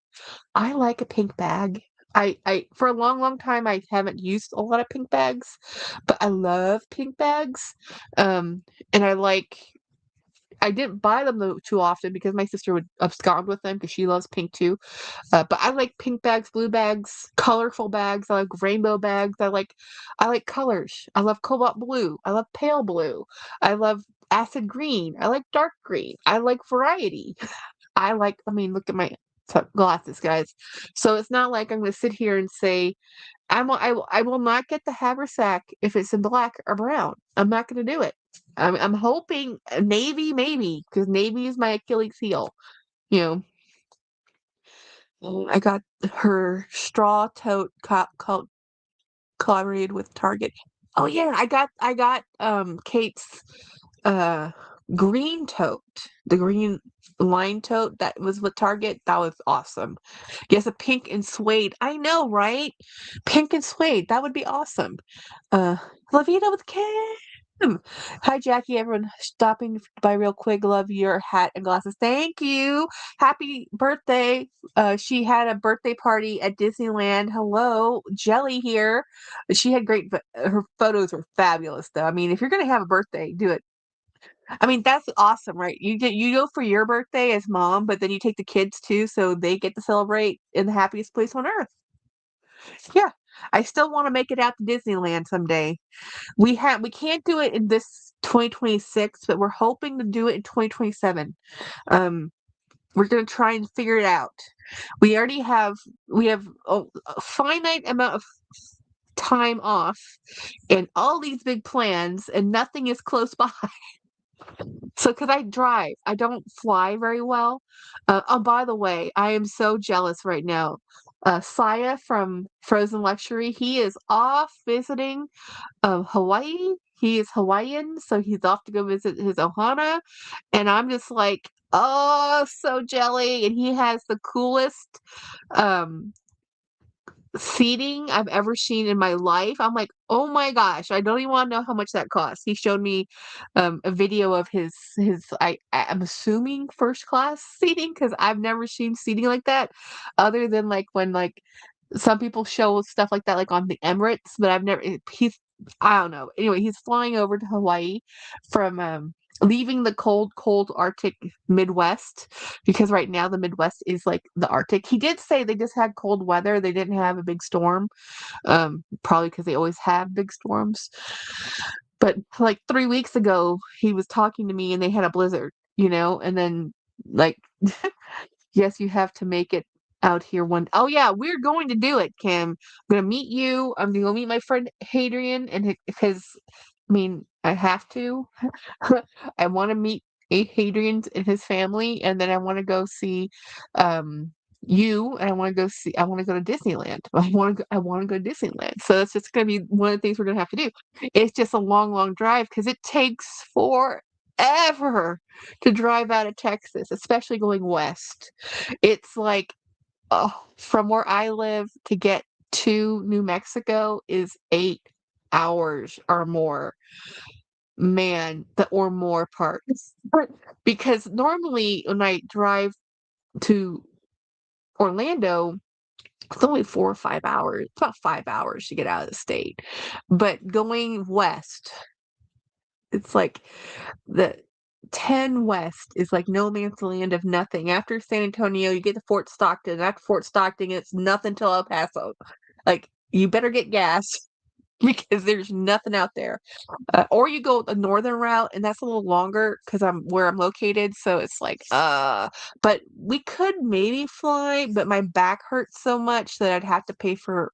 Speaker 1: I like a pink bag. I for a long, long time I haven't used a lot of pink bags, but I love pink bags. Um, and I didn't buy them too often because my sister would abscond with them because she loves pink too. But I like pink bags, blue bags, colorful bags. I like rainbow bags. I like colors. I love cobalt blue. I love pale blue. I love acid green. I like dark green. I like variety. I mean, look at my glasses, guys. So it's not like I'm going to sit here and say, I will not get the haversack if it's in black or brown. I'm not going to do it. I'm hoping navy, maybe, because navy is my Achilles heel. You know, I got her straw tote collaborated with Target. Oh yeah, I got Kate's uh green tote, the green line tote that was with Target. That was awesome. Yes, a pink and suede. I know, right? Pink and suede. That would be awesome. Lavita with Kim. Hi, Jackie. Everyone stopping by real quick. Love your hat and glasses. Thank you. Happy birthday. She had a birthday party at Disneyland. Hello, Jelly here. She had her photos were fabulous, though. I mean, if you're going to have a birthday, do it. I mean, that's awesome, right? You go for your birthday as mom, but then you take the kids too, so they get to celebrate in the happiest place on earth. Yeah, I still want to make it out to Disneyland someday. We can't do it in this 2026, but we're hoping to do it in 2027. Um, we're gonna try and figure it out. We have a finite amount of time off and all these big plans, and nothing is close by. So, because I drive, I don't fly very well. Oh, by the way, I am so jealous right now. Saya from Frozen Luxury, he is off visiting Hawaii. He is Hawaiian, so he's off to go visit his ohana. And I'm just like, oh, so jelly. And he has the coolest um, seating I've ever seen in my life. I'm like, "Oh my gosh, I don't even wanna know how much that costs." He showed me, a video of his I'm assuming first class seating because 'cause I've never seen seating like that other than, like, when, like, some people show stuff like that, like, on the Emirates, but I've never he's I don't know. Anyway, he's flying over to Hawaii from, leaving the cold, cold Arctic Midwest because right now the Midwest is like the Arctic. He did say they just had cold weather. They didn't have a big storm, probably because they always have big storms. But like 3 weeks ago, he was talking to me and they had a blizzard, and then like, yes, you have to make it out here one. Oh yeah, we're going to do it, Kim. I'm gonna meet you. I'm gonna go meet my friend Hadrian and because I mean I have to. I want to meet Hadrian and his family, and then I want to go see um, you, and I want to go to Disneyland. I want to go to Disneyland. So that's just going to be one of the things we're going to have to do. It's just a long, long drive because it takes forever to drive out of Texas, especially going west. It's like from where I live to get to New Mexico is 8 hours or more. Man, the or more part. Because normally when I drive to Orlando, it's only 4 or 5 hours. It's about 5 hours to get out of the state. But going west, it's like the 10 west is like no man's land of nothing. After San Antonio, you get to Fort Stockton. After Fort Stockton, it's nothing till El Paso. Like, you better get gas because there's nothing out there. Or you go the northern route, and that's a little longer because I'm where I'm located, so it's like, but we could maybe fly, but my back hurts so much that I'd have to pay for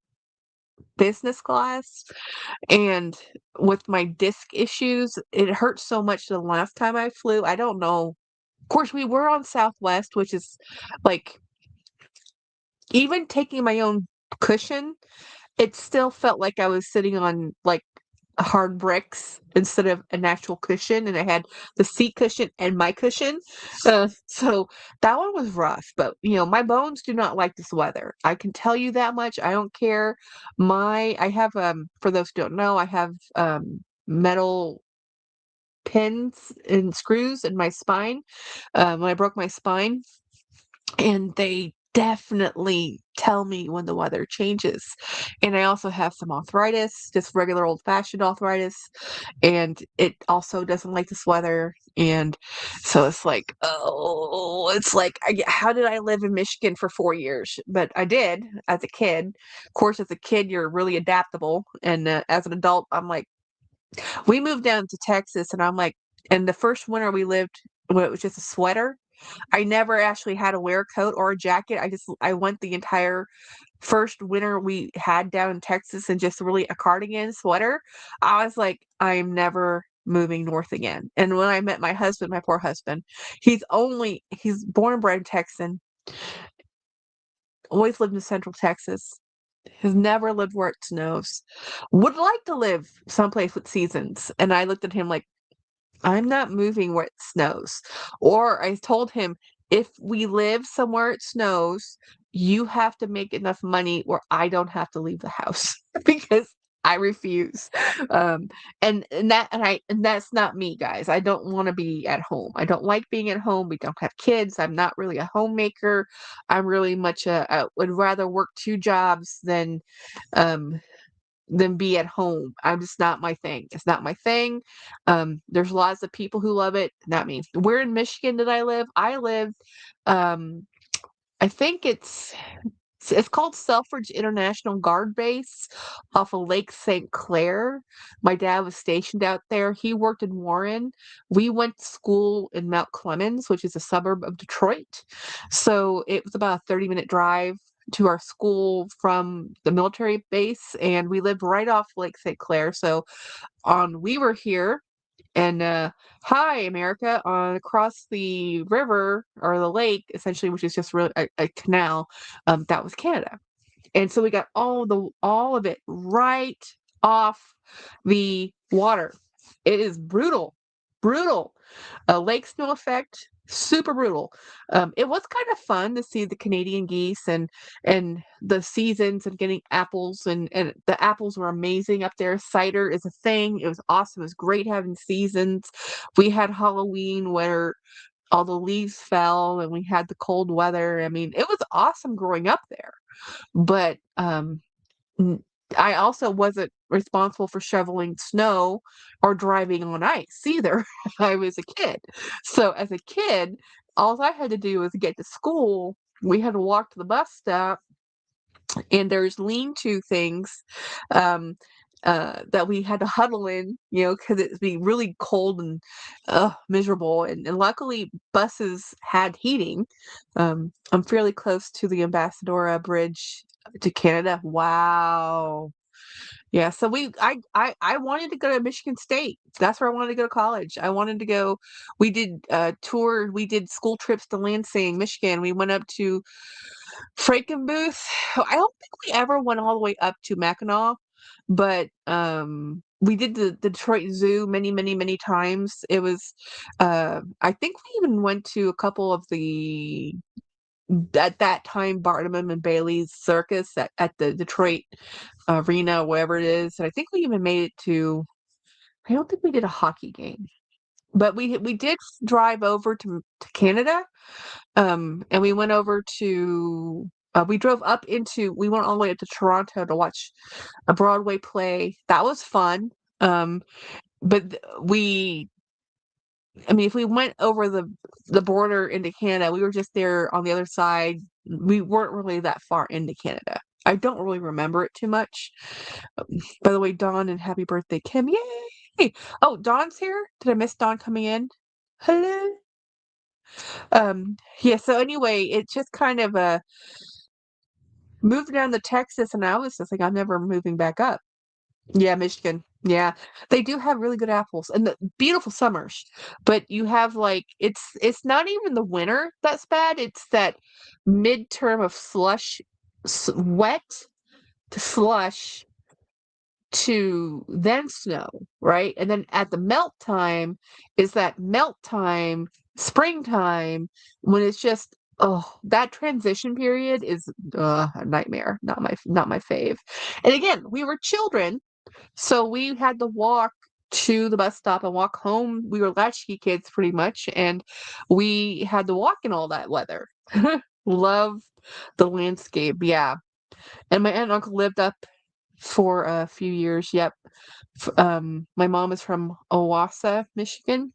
Speaker 1: business class, and with my disc issues, it hurt so much the last time I flew, I don't know. Of course, we were on Southwest, which is, like, even taking my own cushion, it still felt like I was sitting on, like, hard bricks instead of an actual cushion, and I had the seat cushion and my cushion. So that one was rough, but, my bones do not like this weather. I can tell you that much. I don't care. I have, for those who don't know, I have, metal pins and screws in my spine, when I broke my spine. And they definitely tell me when the weather changes. And I also have some arthritis, just regular old-fashioned arthritis, and it also doesn't like this weather. And so it's like, oh, it's like, how did I live in Michigan for 4 years? But I did as a kid. Of course, as a kid, you're really adaptable. And as an adult, I'm like, we moved down to Texas, and I'm like, and the first winter we lived, when it was just a sweater, I never actually had to wear a coat or a jacket. I went the entire first winter we had down in Texas in just really a cardigan sweater. I was like, "I'm never moving north again." And when I met my husband, my poor husband, he's born and bred Texan, always lived in Central Texas, has never lived where it snows, would like to live someplace with seasons. And I looked at him like, I'm not moving where it snows. Or I told him, if we live somewhere it snows, you have to make enough money where I don't have to leave the house because I refuse. Um, and that's not me, guys. I don't want to be at home. I don't like being at home. We don't have kids. I'm not really a homemaker. I'm really much I would rather work 2 jobs um than be at home. I'm just not my thing. It's not my thing. There's lots of people who love it, not me. Where in Michigan did I live? Um, I think it's called Selfridge International Guard Base off of Lake St. Clair. My dad was stationed out there. He worked in Warren. We went to school in Mount Clemens, which is a suburb of Detroit. So it was about a 30-minute drive to our school from the military base, and we lived right off Lake St. Clair. So we were here, and hi America, on across the river or the lake, essentially, which is just really a canal, that was Canada. And so we got all of it right off the water. It is brutal, brutal. Lake snow effect, super brutal. It was kind of fun to see the Canadian geese and the seasons and getting apples and the apples were amazing up there. Cider is a thing. It was awesome. It was great having seasons. We had Halloween where all the leaves fell and we had the cold weather. I mean, it was awesome growing up there. But N I also wasn't responsible for shoveling snow or driving on ice either. I was a kid. So as a kid, all I had to do was get to school. We had to walk to the bus stop, and there's lean-to things, um, that we had to huddle in, you know, because it'd be really cold and, miserable, and luckily, buses had heating. I'm fairly close to the Ambassadora Bridge to Canada. Wow. Yeah, so I wanted to go to Michigan State. That's where I wanted to go to college. I wanted to go we did school trips to Lansing, Michigan. We went up to Frankenbooth. I don't think we ever went all the way up to Mackinac, but we did the Detroit Zoo many, many, many times. It was I think we even went to a couple of the at that time Barnum and Bailey's circus at the Detroit arena, wherever it is. And I think we even made it to I don't think we did a hockey game, but we did drive over to Canada. And we went over to we drove up into we went all the way up to Toronto to watch a Broadway play. That was fun. But we I mean, if we went over the border into Canada, we were just there on the other side. We weren't really that far into Canada. I don't really remember it too much. Um, by the way, Dawn and happy birthday, Kim. Yay! Oh, Dawn's here. Did I miss Dawn coming in? Hello. Yeah, so anyway, it's just kind of moved down to Texas and I was just like, I'm never moving back up. Yeah, Michigan. Yeah. They do have really good apples and the beautiful summers. But you have like it's not even the winter that's bad. It's that midterm of slush wet to slush to then snow, right? And then at the melt time is that melt time, springtime, when it's just oh, that transition period is a nightmare. Not my fave. And again, we were children, so we had to walk to the bus stop and walk home. We were latchkey kids pretty much, and we had to walk in all that weather. Love the landscape, yeah. And my aunt and uncle lived up for a few years. Yep. My mom is from Owasso, Michigan.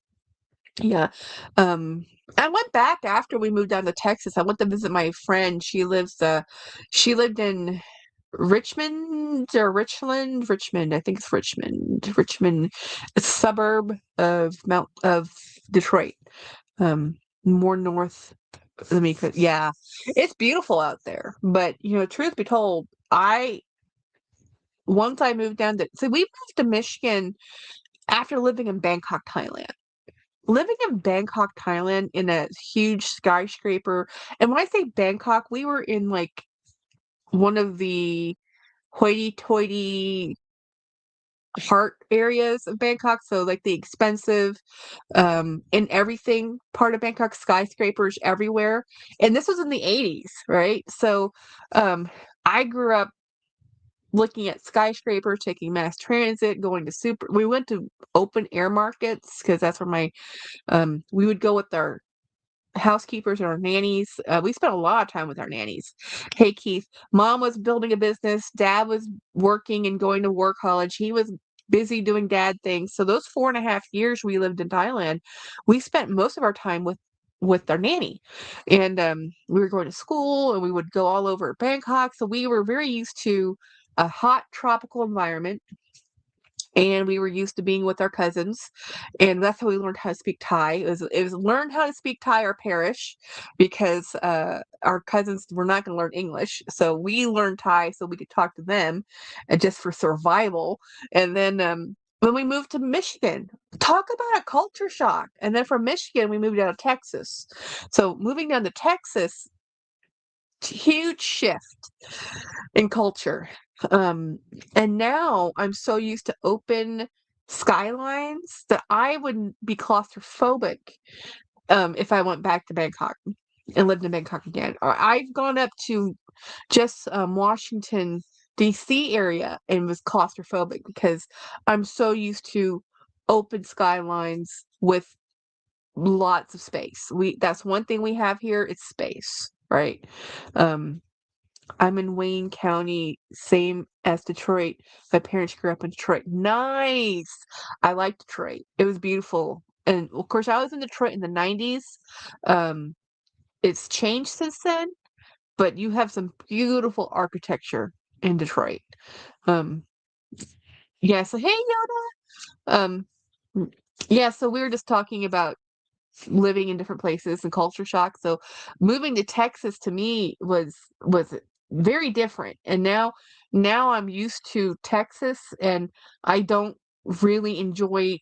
Speaker 1: Yeah. Um, I went back after we moved down to Texas. I went to visit my friend. She lived in Richmond or Richland, Richmond. I think it's Richmond. Richmond, a suburb of Detroit. More north. Yeah, it's beautiful out there. But truth be told, I once I moved down to so we moved to Michigan after living in Bangkok, Thailand. Living in Bangkok, Thailand in a huge skyscraper. And when I say Bangkok, we were in like one of the hoity-toity heart areas of Bangkok. So like the expensive and everything part of Bangkok, skyscrapers everywhere. And this was in the 80s, right? So I grew up looking at skyscrapers, taking mass transit, going to we went to open air markets because that's where we would go with our housekeepers and our nannies. We spent a lot of time with our nannies. Hey, Keith, mom was building a business. Dad was working and going to war college. He was busy doing dad things. So those 4.5 years we lived in Thailand, we spent most of our time with our nanny. And we were going to school and we would go all over Bangkok. So we were very used to a hot tropical environment and we were used to being with our cousins, and that's how we learned how to speak Thai. It was learn how to speak Thai or perish, because our cousins were not going to learn English, so we learned Thai so we could talk to them, just for survival. And then when we moved to Michigan, talk about a culture shock. And then from Michigan, we moved down to Texas. So moving down to Texas, huge shift in culture. And now I'm so used to open skylines that I wouldn't be claustrophobic if I went back to Bangkok and lived in Bangkok again. Or I've gone up to just Washington D.C. area and was claustrophobic because I'm so used to open skylines with lots of space. We That's one thing we have here, it's space, right? Um I'm in Wayne County, same as Detroit. My parents grew up in Detroit. Nice. I like Detroit. It was beautiful. And of course, I was in Detroit in the 90s. Um, it's changed since then, but you have some beautiful architecture in Detroit. Um, yeah, so hey, Yoda. Mm, yeah, so we were just talking about living in different places and culture shock. So moving to Texas to me was very different. And now I'm used to Texas and I don't really enjoy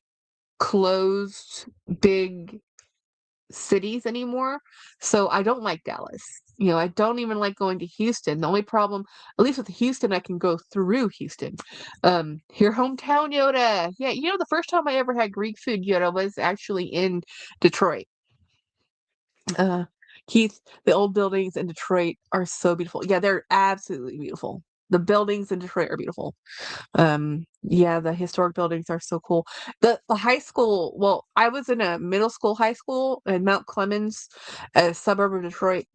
Speaker 1: closed big cities anymore. So I don't like Dallas. I don't even like going to Houston. The only problem, at least with Houston, I can go through Houston. Your hometown, Yoda. Yeah, the first time I ever had Greek food, Yoda, was actually in Detroit. Uh, Keith, the old buildings in Detroit are so beautiful. Yeah, they're absolutely beautiful. The buildings in Detroit are beautiful. Yeah, the historic buildings are so cool. The high school, well, I was in a middle school, high school in Mount Clemens, a suburb of Detroit.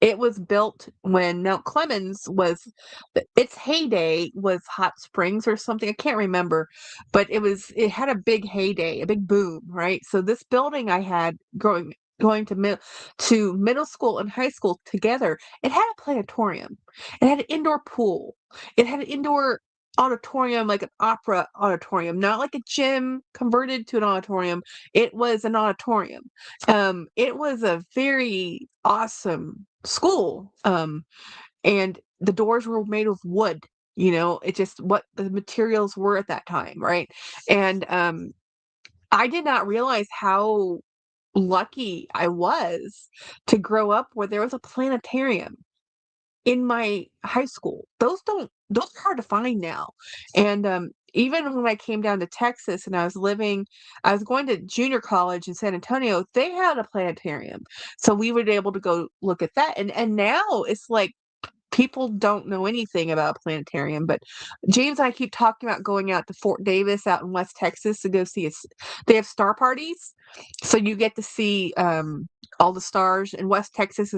Speaker 1: It was built when Mount Clemens was its heyday was Hot Springs or something. I can't remember, but it had a big heyday, a big boom, right? So this building I had going to middle school and high school together, it had a planetarium. It had an indoor pool. It had an indoor auditorium, like an opera auditorium, not like a gym converted to an auditorium. It was an auditorium. It was a very awesome school. And the doors were made of wood. It just what the materials were at that time, right? And I did not realize how lucky I was to grow up where there was a planetarium in my high school. Those are hard to find now. And even when I came down to Texas and I was going to junior college in San Antonio, they had a planetarium. So we were able to go look at that. And now it's like people don't know anything about a planetarium, but James and I keep talking about going out to Fort Davis out in West Texas to go see they have star parties. So you get to see all the stars. In West Texas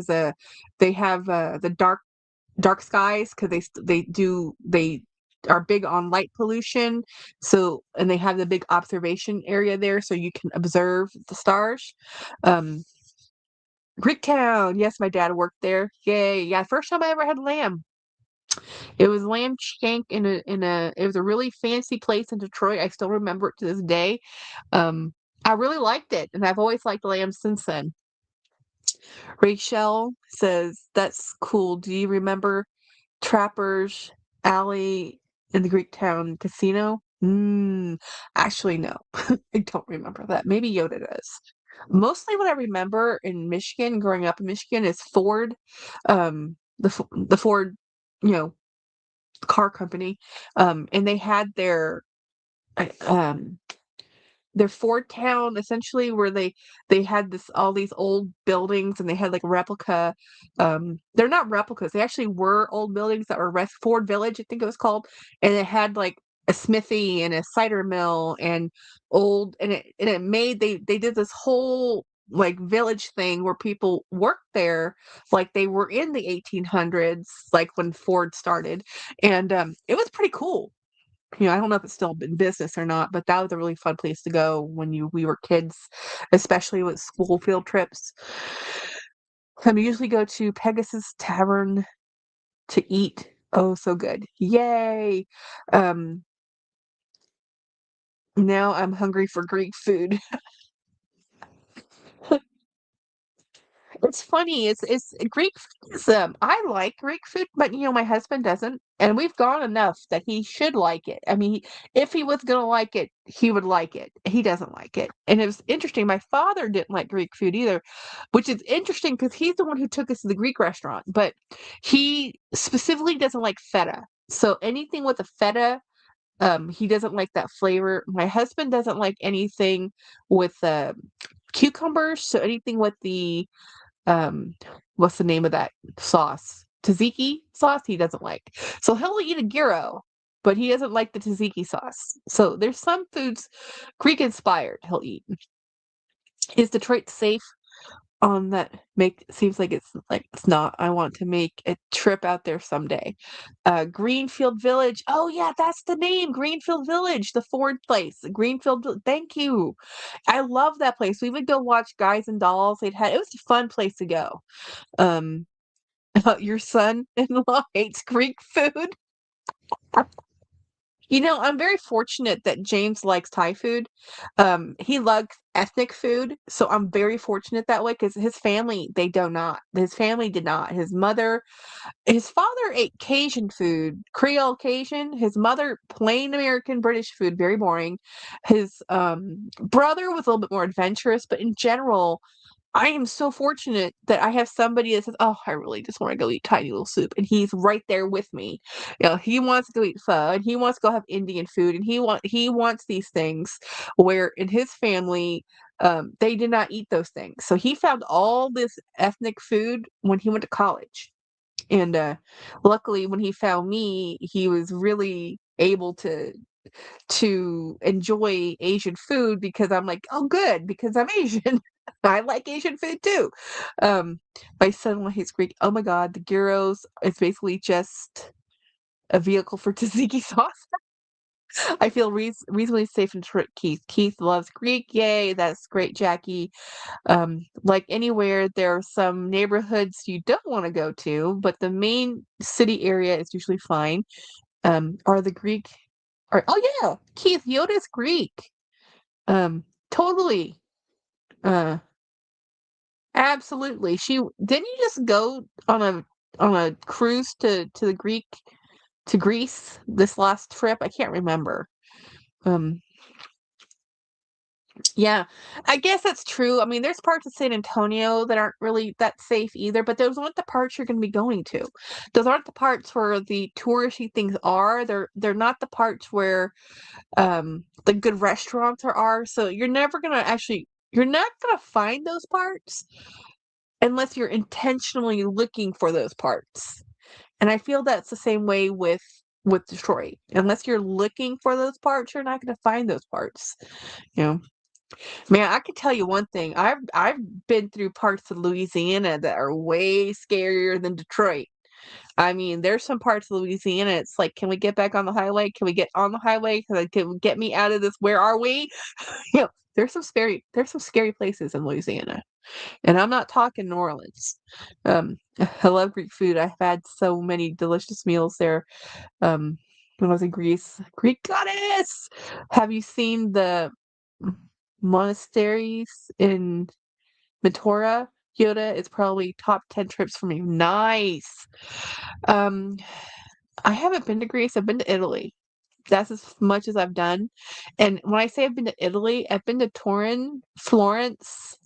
Speaker 1: they have the dark skies because they are big on light pollution. So and they have the big observation area there so you can observe the stars. um Greektown, yes, my dad worked there. Yay. Yeah, first time I ever had lamb. It was lamb shank it was a really fancy place in Detroit. I still remember it to this day. I really liked it and I've always liked lamb since then. Rachel says, "That's cool. Do you remember Trapper's Alley in the Greektown Casino?" Actually, no. I don't remember that. Maybe Yoda does. Mostly what I remember in Michigan, growing up in Michigan, is Ford, the Ford, you know, car company, and they had uh, um, their Ford Town essentially where they had this all these old buildings and they had like replica they're not replicas, they actually were old buildings that were Ford Village, I think it was called, and it had like a smithy and a cider mill and it made they did this whole like village thing where people worked there like they were in the 1800s, like when Ford started. And it was pretty cool. I don't know if it's still in business or not, but that was a really fun place to go when we were kids, especially with school field trips. We usually go to Pegasus Tavern to eat. Oh, so good. Yay. Um, Now I'm hungry for Greek food. It's funny. It's Greek food is, I like Greek food, but my husband doesn't, and we've gone enough that he should like it. I mean, if he was gonna like it, he would like it. He doesn't like it, and it was interesting. My father didn't like Greek food either, which is interesting because he's the one who took us to the Greek restaurant, but he specifically doesn't like feta. So anything with a feta, he doesn't like that flavor. My husband doesn't like anything with cucumbers, so anything with the um what's the name of that sauce? Tzatziki sauce he doesn't like. So he'll eat a gyro, but he doesn't like the tzatziki sauce. So there's some foods Greek inspired he'll eat. Is Detroit safe on that make seems like it's not. I want to make a trip out there someday. Greenfield Village. Oh yeah, that's the name. Greenfield Village, the Ford place. Thank you. I love that place. We would go watch Guys and Dolls. It was a fun place to go. Um your son-in-law hates Greek food. I'm very fortunate that James likes Thai food. He loves ethnic food, so I'm very fortunate that way because his family, they do not. His family did not. His father ate Cajun food, Creole Cajun. His mother, plain American British food, very boring. His brother was a little bit more adventurous, but in general, I am so fortunate that I have somebody that says, "Oh, I really just want to go eat Thai noodle soup," and he's right there with me. He wants to go eat pho, and he wants to go have Indian food, and he wants these things. Where in his family, they did not eat those things. So he found all this ethnic food when he went to college, and luckily, when he found me, he was really able to enjoy Asian food because I'm like, "Oh, good, because I'm Asian. I like Asian food too." Um, my son-in-law hates Greek. Oh my god, the gyros is basically just a vehicle for tzatziki sauce. I feel reasonably safe in Detroit, Keith. Keith loves Greek. Yay, that's great, Jackie. Like anywhere, there are some neighborhoods you don't want to go to, but the main city area is usually fine. Are the Greek are oh yeah, Keith, Yoda's Greek. Totally. Uh, Absolutely. She didn't you just go on a cruise to Greece this last trip? I can't remember. Um, yeah, I guess that's true. I mean, there's parts of San Antonio that aren't really that safe either, but those aren't the parts you're going to be going to. Those aren't the parts where the touristy things are. They're not the parts where the good restaurants are. So you're not gonna find those parts unless you're intentionally looking for those parts. And I feel that's the same way with Detroit. Unless you're looking for those parts, you're not gonna find those parts. You know, man, I can tell you one thing. I've been through parts of Louisiana that are way scarier than Detroit. I mean, there's some parts of Louisiana, it's like, "Can we get back on the highway? Can we get on the highway? Can get me out of this? Where are we?" You know, there's some scary places in Louisiana, and I'm not talking New Orleans. I love Greek food. I've had so many delicious meals there, when I was in Greece. Greek goddess! Have you seen the monasteries in Metora? Yoda is probably top 10 trips for me. Nice. Um, I haven't been to Greece. I've been to Italy. That's as much as I've done. And when I say I've been to Italy, I've been to Turin, Florence,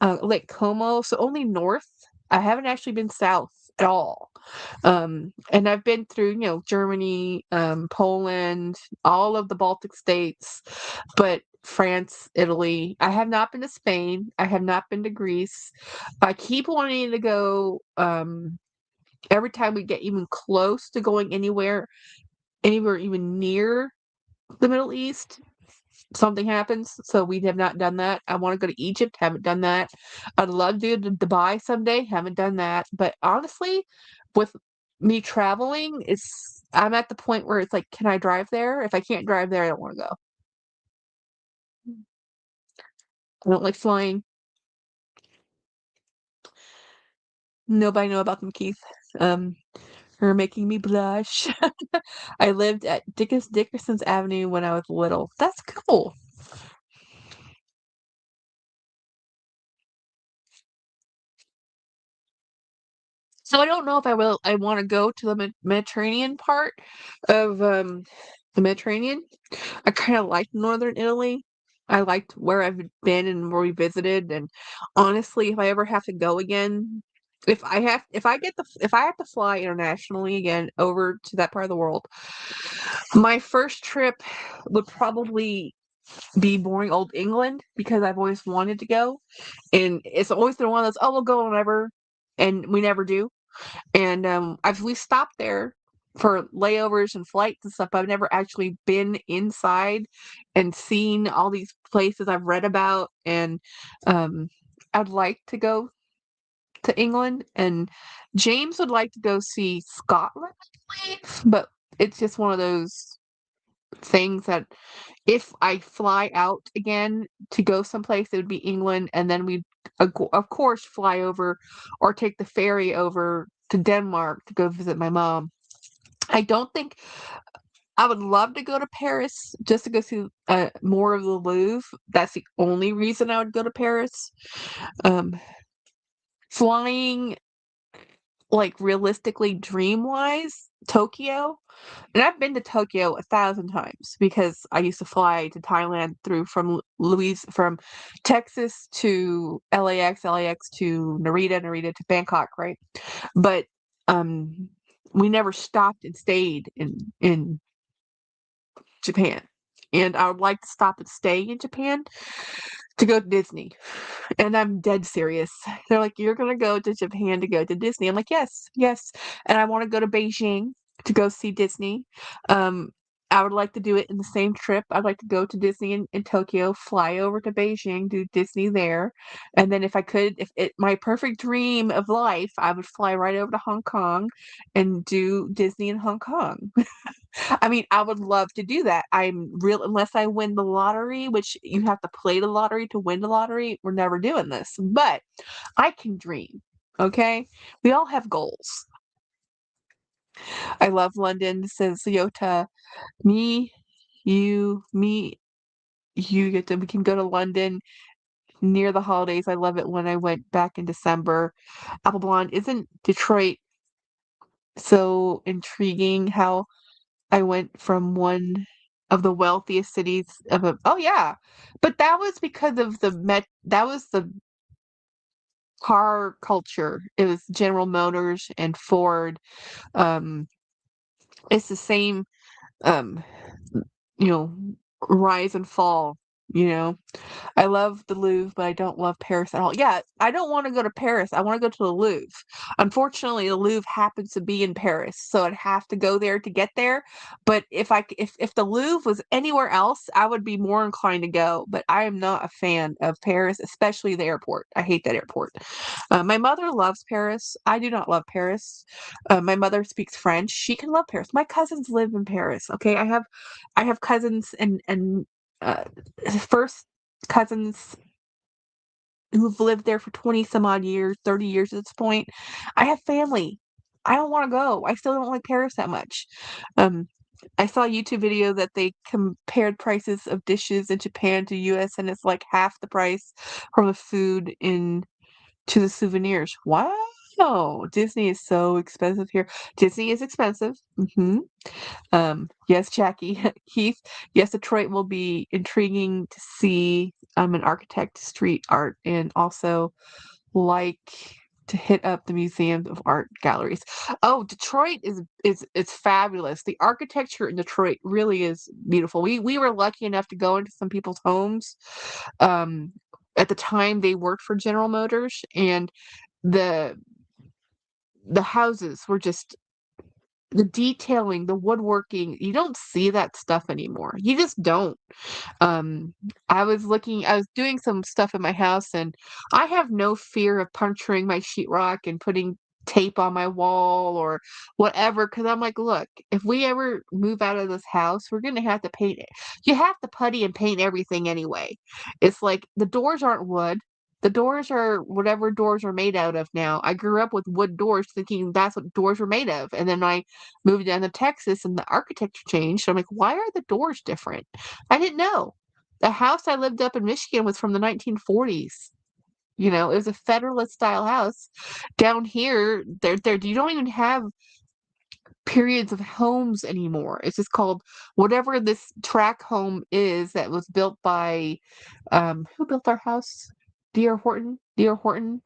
Speaker 1: Lake Como, so only north. I haven't actually been south at all. And I've been through, Germany, Poland, all of the Baltic states, but France, Italy. I have not been to Spain. I have not been to Greece. I keep wanting to go. Every time we get even close to going anywhere even near the Middle East, something happens. So we have not done that. I want to go to Egypt, haven't done that. I'd love to do Dubai someday, haven't done that. But honestly, with me traveling, I'm at the point where it's like, can I drive there? If I can't drive there, I don't want to go. I don't like flying. Nobody know about them, Keith. Um, you're making me blush. I lived at Dickerson's Avenue when I was little. That's cool. So I don't know if I wanna go to the Mediterranean part of, the Mediterranean. I kinda liked Northern Italy. I liked where I've been and where we visited, and honestly, if I ever have to go again, if I have to fly internationally again over to that part of the world, my first trip would probably be boring old England because I've always wanted to go. And it's always been one of those, oh, we'll go whenever. And we never do. And we stopped there for layovers and flights and stuff. But I've never actually been inside and seen all these places I've read about. And I'd like to go to England. And James would like to go see Scotland, I believe. But it's just one of those things that if I fly out again to go someplace, it would be England, and then we'd of course fly over or take the ferry over to Denmark to go visit my mom. I don't think I would love to go to Paris just to go see more of the Louvre. That's the only reason I would go to Paris. Um, Flying, like realistically, dream wise, Tokyo. And I've been to Tokyo 1,000 times because I used to fly to Thailand through from Texas to LAX to Narita to Bangkok, right? But um, we never stopped and stayed in Japan. And I would like to stop and stay in Japan to go to Disney. And I'm dead serious. They're like, "You're gonna go to Japan to go to Disney." I'm like, "Yes, yes." And I want to go to Beijing to go see Disney. Um, I would like to do it in the same trip. I'd like to go to Disney in Tokyo, fly over to Beijing, do Disney there, and then if I could, if it my perfect dream of life, I would fly right over to Hong Kong and do Disney in Hong Kong. I mean, I would love to do that. I'm real unless I win the lottery, which you have to play the lottery to win the lottery. We're never doing this. But I can dream. Okay? We all have goals. I love London, says Yota. Me, me, you get to we can go to London near the holidays. I love it when I went back in December. Apple Blonde, isn't Detroit so intriguing how I went from one of the wealthiest cities of a oh yeah. But that was because of that was the car culture. It was General Motors and Ford. Um it's the same um you know rise and fall, you know. I love the Louvre, but I don't love Paris at all. Yeah, I don't want to go to Paris. I want to go to the Louvre. Unfortunately, the Louvre happens to be in Paris, so I'd have to go there to get there. But if the Louvre was anywhere else, I would be more inclined to go. But I am not a fan of Paris, especially the airport. I hate that airport. My mother loves Paris. I do not love Paris. My mother speaks French. She can love Paris. My cousins live in Paris. Okay, I have cousins and uh, first cousins who've lived there for 20 some odd years, 30 years at this point. I have family. I don't want to go. I still don't like Paris that much. Um, I saw a YouTube video that they compared prices of dishes in Japan to US and it's like half the price from the food in to the souvenirs. Wow. Disney is so expensive here. Disney is expensive. Yes, Jackie. Keith, yes, Detroit will be intriguing to see. I'm an architect, street art, and also like to hit up the museums of art galleries. Oh, Detroit is fabulous. The architecture in Detroit really is beautiful. We were lucky enough to go into some people's homes. Um, at the time they worked for General Motors, and the the houses were just the detailing, the woodworking, you don't see that stuff anymore. You just don't. Um, I was doing some stuff in my house and I have no fear of puncturing my sheetrock and putting tape on my wall or whatever because I'm like, look, if we ever move out of this house, we're gonna have to paint it. You have to putty and paint everything anyway. It's like the doors aren't wood. The doors are whatever doors are made out of now. I grew up with wood doors thinking that's what doors were made of. And then I moved down to Texas and the architecture changed. I'm like, why are the doors different? I didn't know. The house I lived up in Michigan was from the 1940s. You know, it was a Federalist style house. Down here, there you don't even have periods of homes anymore. It's just called whatever this track home is that was built by who built our house? D.R. Horton. D.R. Horton,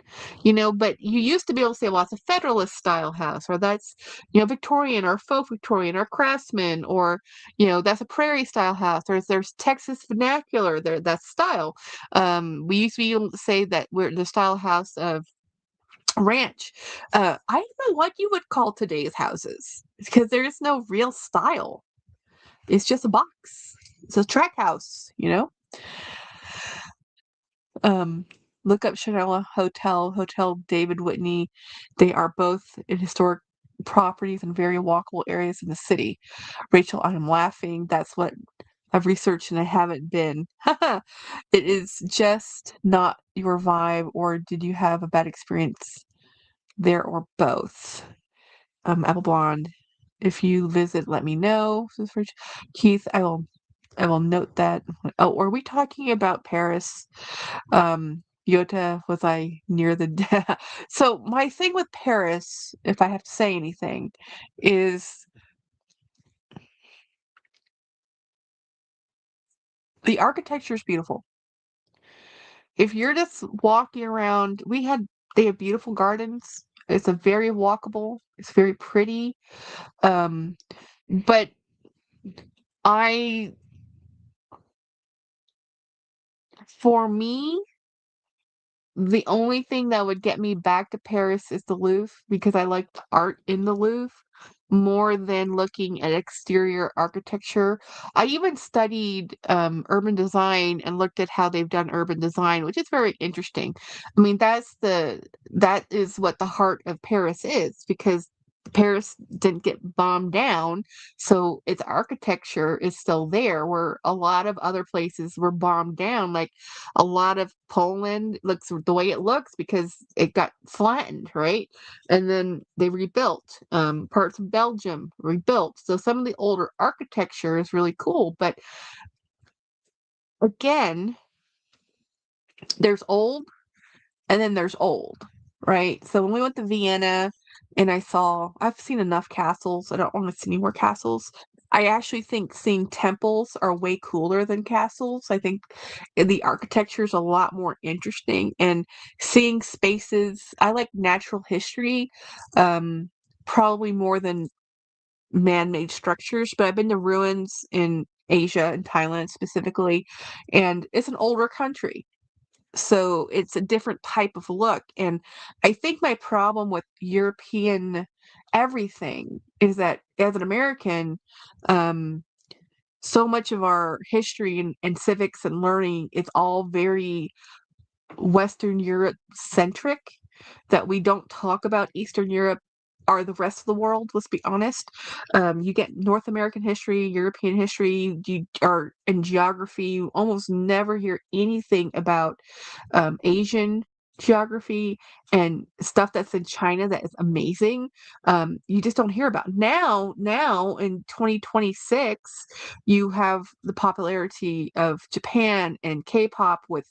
Speaker 1: but you used to be able to say, well, that's a Federalist style house, or that's, Victorian or faux Victorian or Craftsman, or, that's a Prairie style house, or there's Texas vernacular there, that style. We used to be able to say that we're the style house of ranch. I don't know what you would call today's houses because there is no real style. It's just a box. It's a track house. Um, look up Chanel Hotel David Whitney. They are both in historic properties and very walkable areas in the city. Rachel, I'm laughing. That's what I've researched and I haven't been. It is just not your vibe, or did you have a bad experience there, or both? Apple Blonde. If you visit, let me know. Keith, I will note that. Oh, are we talking about Paris? Yota, was I near the So my thing with Paris, if I have to say anything, is the architecture is beautiful. If you're just walking around, they have beautiful gardens. It's a very walkable. It's very pretty. Um, but I, for me, the only thing that would get me back to Paris is the Louvre because I like the art in the Louvre more than looking at exterior architecture. I even studied urban design and looked at how they've done urban design, which is very interesting. I mean, that is what the heart of Paris is, because Paris didn't get bombed down, so its architecture is still there, where a lot of other places were bombed down. Like a lot of Poland looks the way it looks because it got flattened, right? And then they rebuilt. Parts of Belgium rebuilt. So some of the older architecture is really cool. But again, there's old and then there's old, right? So when we went to Vienna and I've seen enough castles. I don't want to see any more castles. I actually think seeing temples are way cooler than castles. I think the architecture is a lot more interesting, and seeing spaces. I like natural history, probably more than man-made structures, but I've been to ruins in Asia and Thailand specifically, and it's an older country. So it's a different type of look. And I think my problem with European everything is that as an American, um, so much of our history and civics and learning is all very Western Europe centric, that we don't talk about Eastern Europe or the rest of the world. Let's be honest. You get North American history, European history, you are in geography. You almost never hear anything about Asian geography and stuff that's in China that is amazing. You just don't hear about now in 2026. You have the popularity of Japan and K-pop with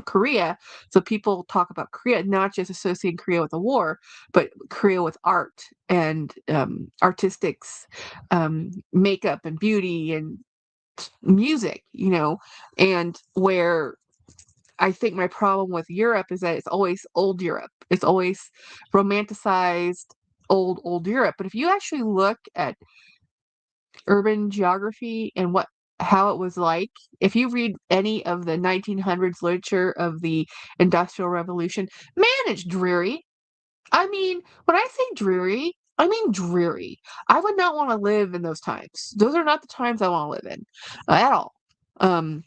Speaker 1: Korea. So people talk about Korea, not just associating Korea with the war, but Korea with art and artistics, makeup and beauty and music, and where I think my problem with Europe is that it's always old Europe. It's always romanticized old Europe. But if you actually look at urban geography and how it was like, if you read any of the 1900s literature of the Industrial Revolution, man, it's dreary. I mean, when I say dreary, I mean dreary. I would not want to live in those times. Those are not the times I want to live in at all. Um,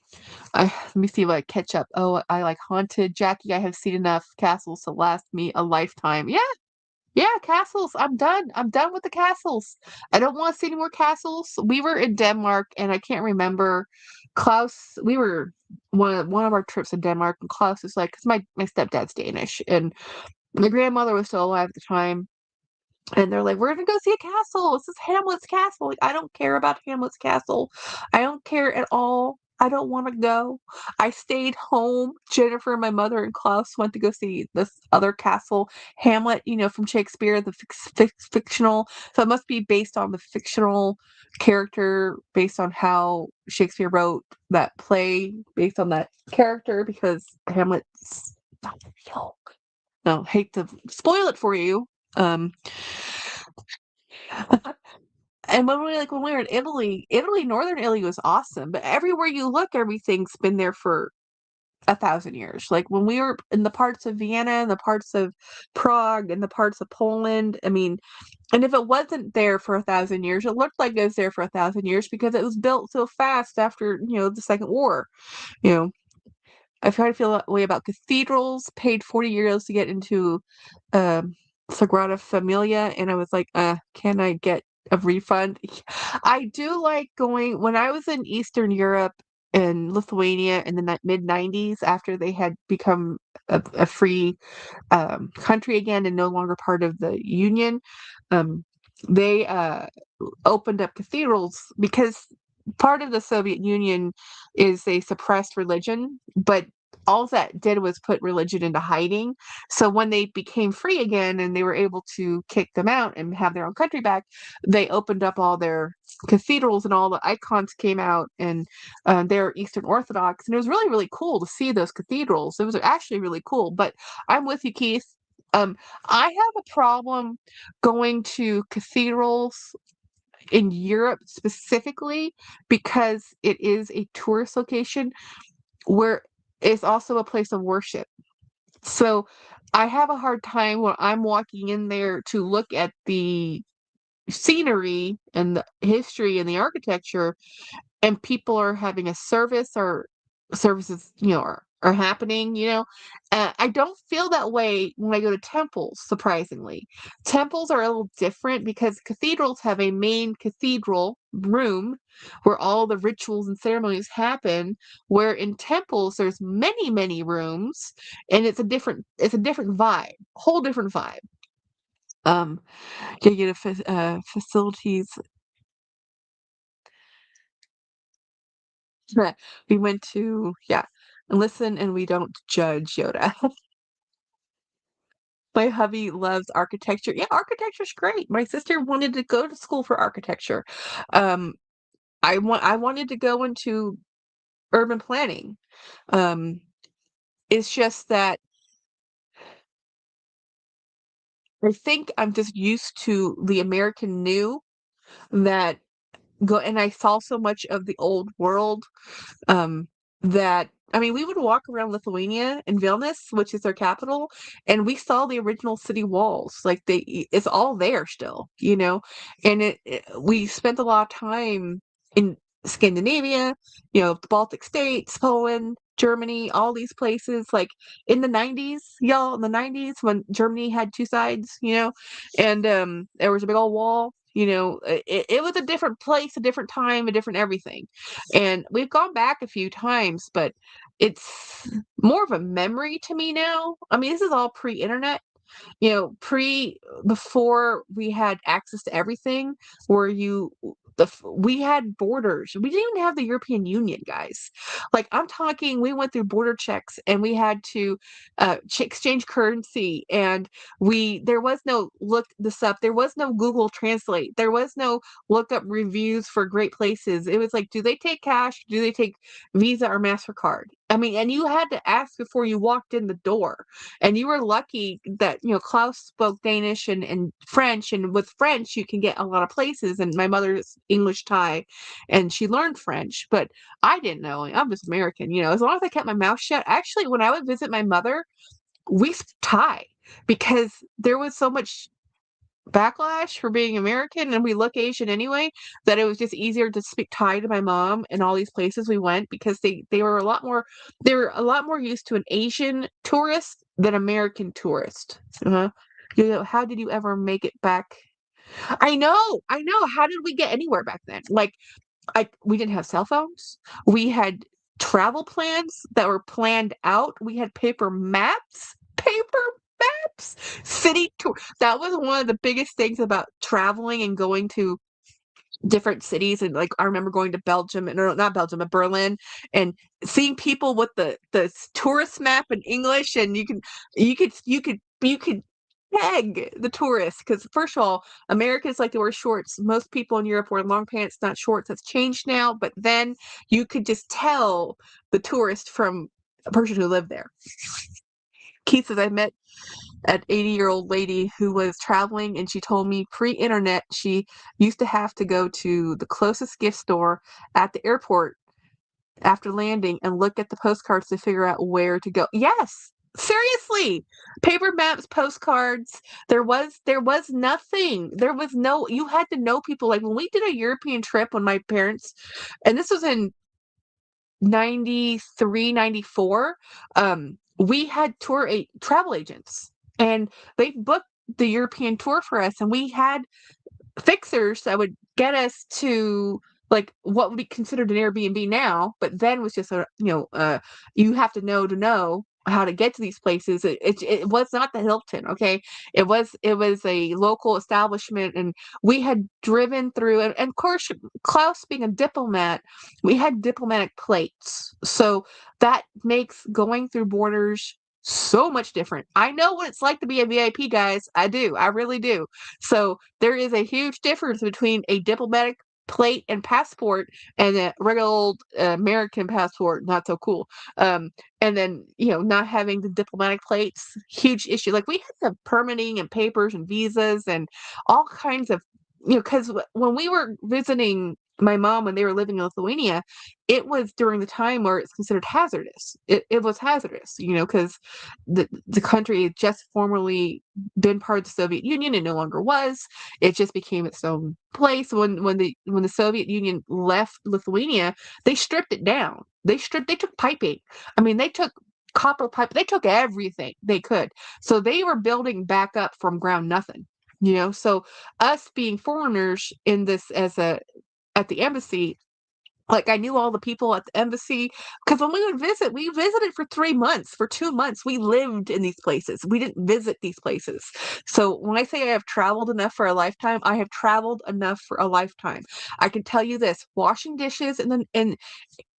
Speaker 1: let me see if I catch up. Oh, I like Haunted. Jackie, I have seen enough castles to last me a lifetime. Yeah, yeah, castles. I'm done. I'm done with the castles. I don't want to see any more castles. We were in Denmark, and I can't remember. Klaus, we were one of our trips in Denmark, and Klaus is like, because my stepdad's Danish, and my grandmother was still alive at the time. And they're like, we're gonna go see a castle. This is Hamlet's castle. Like, I don't care about Hamlet's castle. I don't care at all. I don't want to go. I stayed home. Jennifer, my mother, and Klaus went to go see this other castle, Hamlet, from Shakespeare, the fictional. So it must be based on the fictional character, based on how Shakespeare wrote that play, based on that character, because Hamlet's Yo. No, hate to spoil it for you. Um, and when we were in Italy, northern Italy was awesome. But everywhere you look, everything's been there for 1,000 years. Like when we were in the parts of Vienna and the parts of Prague and the parts of Poland, I mean, and if it wasn't there for 1,000 years, it looked like it was there for 1,000 years because it was built so fast after, the Second War. You know, I've tried to feel that way about cathedrals, paid 40 euros to get into um, Sagrada Familia, and I was like, can I get a refund? I do like going, when I was in Eastern Europe and Lithuania in the mid 90s, after they had become a free country again and no longer part of the Union, they opened up cathedrals because part of the Soviet Union is they suppressed religion, but all that did was put religion into hiding. So when they became free again and they were able to kick them out and have their own country back, they opened up all their cathedrals and all the icons came out, and they're Eastern Orthodox. And it was really, really cool to see those cathedrals. It was actually really cool. But I'm with you, Keith. I have a problem going to cathedrals in Europe specifically because it is a tourist location where it's also a place of worship. So I have a hard time when I'm walking in there to look at the scenery and the history and the architecture, and people are having a service or services, are happening, I don't feel that way when I go to temples, surprisingly. Temples are a little different because cathedrals have a main cathedral room where all the rituals and ceremonies happen, where in temples there's many, many rooms, and it's a different vibe, whole different vibe. Um, you get facilities. We went to, yeah, listen and we don't judge Yoda. My hubby loves architecture. Yeah, architecture's great. My sister wanted to go to school for architecture. Um, I wanted to go into urban planning. Um, it's just that I think I'm just used to the American new that and I saw so much of the old world. Um, that I mean, we would walk around Lithuania in Vilnius, which is their capital, and we saw the original city walls. Like it's all there still, And we spent a lot of time in Scandinavia, the Baltic states, Poland, Germany, all these places. Like in the '90s, y'all, in the '90s when Germany had two sides, and there was a big old wall. It was a different place, a different time, a different everything. And we've gone back a few times, but it's more of a memory to me now. I mean, this is all pre-internet, before we had access to everything, where we had borders. We didn't even have the European Union, guys. Like I'm talking, we went through border checks and we had to exchange currency, and there was no look this up. There was no Google Translate. There was no look up reviews for great places. It was like, do they take cash? Do they take Visa or MasterCard? I mean, and you had to ask before you walked in the door. And you were lucky that, Klaus spoke Danish and French. And with French, you can get a lot of places. And my mother's English Thai, and she learned French, but I didn't know. I'm just American, as long as I kept my mouth shut. Actually, when I would visit my mother, we spoke Thai because there was so much backlash for being American and we look Asian anyway, that it was just easier to speak Thai to my mom in all these places we went because they were a lot more used to an Asian tourist than American tourist. Uh-huh. How did you ever make it back? I know, I know. How did we get anywhere back then? Like we didn't have cell phones. We had travel plans that were planned out. We had paper maps. City tour. That was one of the biggest things about traveling and going to different cities. And like I remember going to Belgium, and no, not Belgium, but Berlin, and seeing people with the tourist map in English, and you could peg the tourists because first of all, Americans like to wear shorts. Most people in Europe wear long pants, not shorts. That's changed now, but then you could just tell the tourist from a person who lived there. Keith says, I met an 80-year-old lady who was traveling, and she told me pre-internet she used to have to go to the closest gift store at the airport after landing and look at the postcards to figure out where to go. Yes. Seriously. Paper maps, postcards. There was nothing. There was no you had to know people. Like when we did a European trip when my parents, and this was in 93, 94. We had travel agents, and they booked the European tour for us, and we had fixers that would get us to like what would be considered an Airbnb now, but then was just you have to know how to get to these places. It was not the Hilton, okay? It was a local establishment, and we had driven through, and of course, Klaus being a diplomat, we had diplomatic plates, so that makes going through borders so much different. I know what it's like to be a VIP, guys. I do. I really do. So there is a huge difference between a diplomatic plate and passport and a regular old American passport, not so cool. Um, and then, not having the diplomatic plates, huge issue. Like we had the permitting and papers and visas and all kinds of, because when we were visiting my mom when they were living in Lithuania, it was during the time where it's considered hazardous. It was hazardous, because the country had just formerly been part of the Soviet Union. It no longer was. It just became its own place. When the Soviet Union left Lithuania, they stripped it down. They took piping. I mean, they took copper pipe. They took everything they could. So they were building back up from ground nothing. So us being foreigners in this at the embassy, like I knew all the people at the embassy because when we would visit, we visited for 3 months, for 2 months. We lived in these places. We didn't visit these places. So when I say I have traveled enough for a lifetime, I have traveled enough for a lifetime. I can tell you this: washing dishes in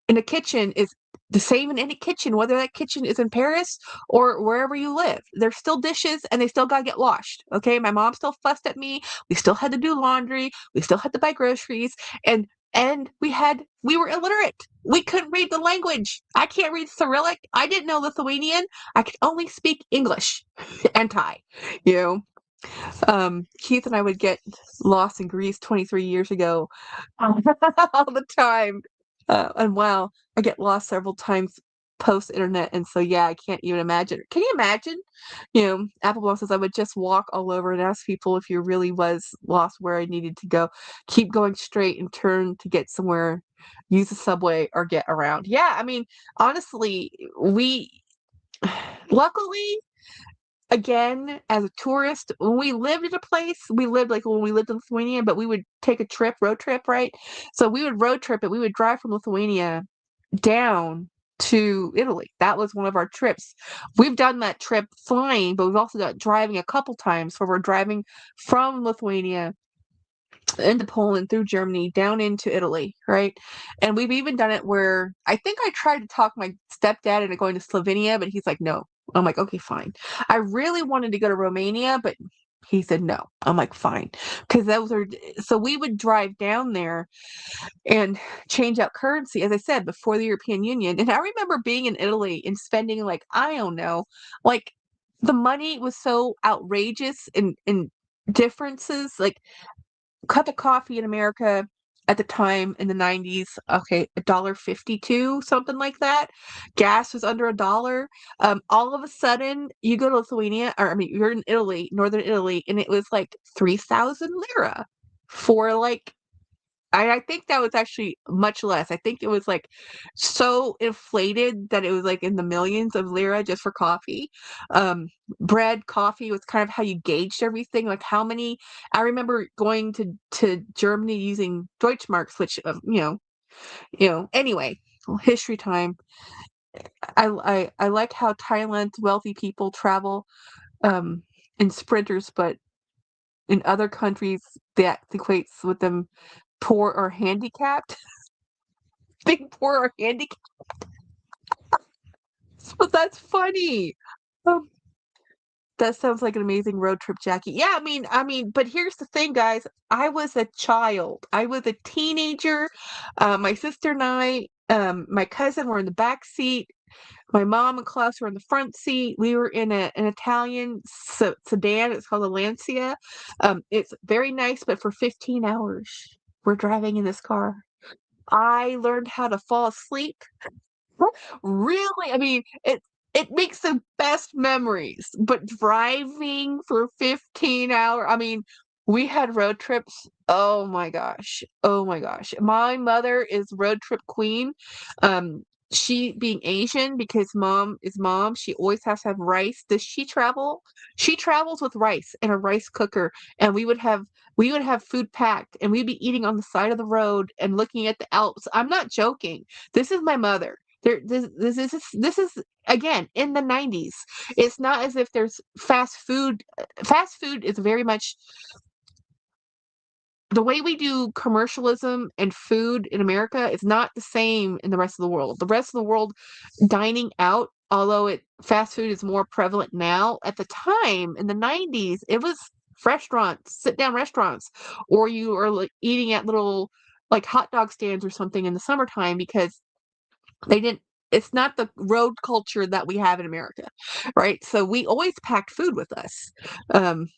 Speaker 1: a kitchen is the same in any kitchen, whether that kitchen is in Paris or wherever you live. There's still dishes and they still gotta get washed. Okay. My mom still fussed at me. We still had to do laundry. We still had to buy groceries. And we were illiterate. We couldn't read the language. I can't read Cyrillic. I didn't know Lithuanian. I could only speak English and Thai. You know, Keith and I would get lost in Greece 23 years ago all the time. And wow, I get lost several times post internet. And so, yeah, I can't even imagine. Can you imagine? Applebaum says I would just walk all over and ask people if you really was lost where I needed to go. Keep going straight and turn to get somewhere. Use the subway or get around. Yeah, I mean, honestly, luckily, again, as a tourist, when we lived in a place, we lived like when we lived in Lithuania, but we would take a road trip, right? So we would road trip it. We would drive from Lithuania down to Italy. That was one of our trips. We've done that trip flying, but we've also done driving a couple times where we're driving from Lithuania into Poland through Germany down into Italy, right? And we've even done it where I think I tried to talk my stepdad into going to Slovenia, but he's like, no. I'm like, okay, fine. I really wanted to go to Romania, but he said no. I'm like, fine. Because so we would drive down there and change out currency, as I said, before the European Union. And I remember being in Italy and spending like, I don't know, like the money was so outrageous in differences. Like cup of coffee in America at the time in the 90s, okay, $1.52, something like that. Gas was under $1. All of a sudden, you go to Lithuania, or I mean, you're in Italy, northern Italy, and it was like 3,000 lira for like I think that was actually much less. I think it was like so inflated that it was like in the millions of lira just for coffee. Um, Bread, coffee was kind of how you gauged everything. Like how many, I remember going to Germany using Deutschmarks, which, anyway, history time. I like how Thailand's wealthy people travel in sprinters, but in other countries that equates with them poor or handicapped. Being poor or handicapped, but that's funny. Um, that sounds like an amazing road trip, Jackie. Yeah, I mean, but here's the thing, guys. I was a child. I was a teenager. My sister and I, my cousin were in the back seat. My mom and Klaus were in the front seat. We were in an Italian sedan. It's called a Lancia. It's very nice, but for 15 hours, we're driving in this car. I learned how to fall asleep. Really, I mean, it makes the best memories, but driving for 15 hour, I mean, we had road trips. Oh my gosh. Oh my gosh. My mother is road trip queen. She being Asian because mom is mom, she always has to have rice. Does she travel? She travels with rice in a rice cooker, and we would have food packed, and we'd be eating on the side of the road and looking at the Alps. I'm not joking. This is my mother. This is again in the 90s. It's not as if there's fast food. Fast food is very much the way we do commercialism and food in America is not the same in the rest of the world. The rest of the world dining out, although fast food is more prevalent now, at the time in the 90s, it was restaurants, sit down restaurants, or you are like eating at little like hot dog stands or something in the summertime because they didn't it's not the road culture that we have in America, right? So we always packed food with us. Um,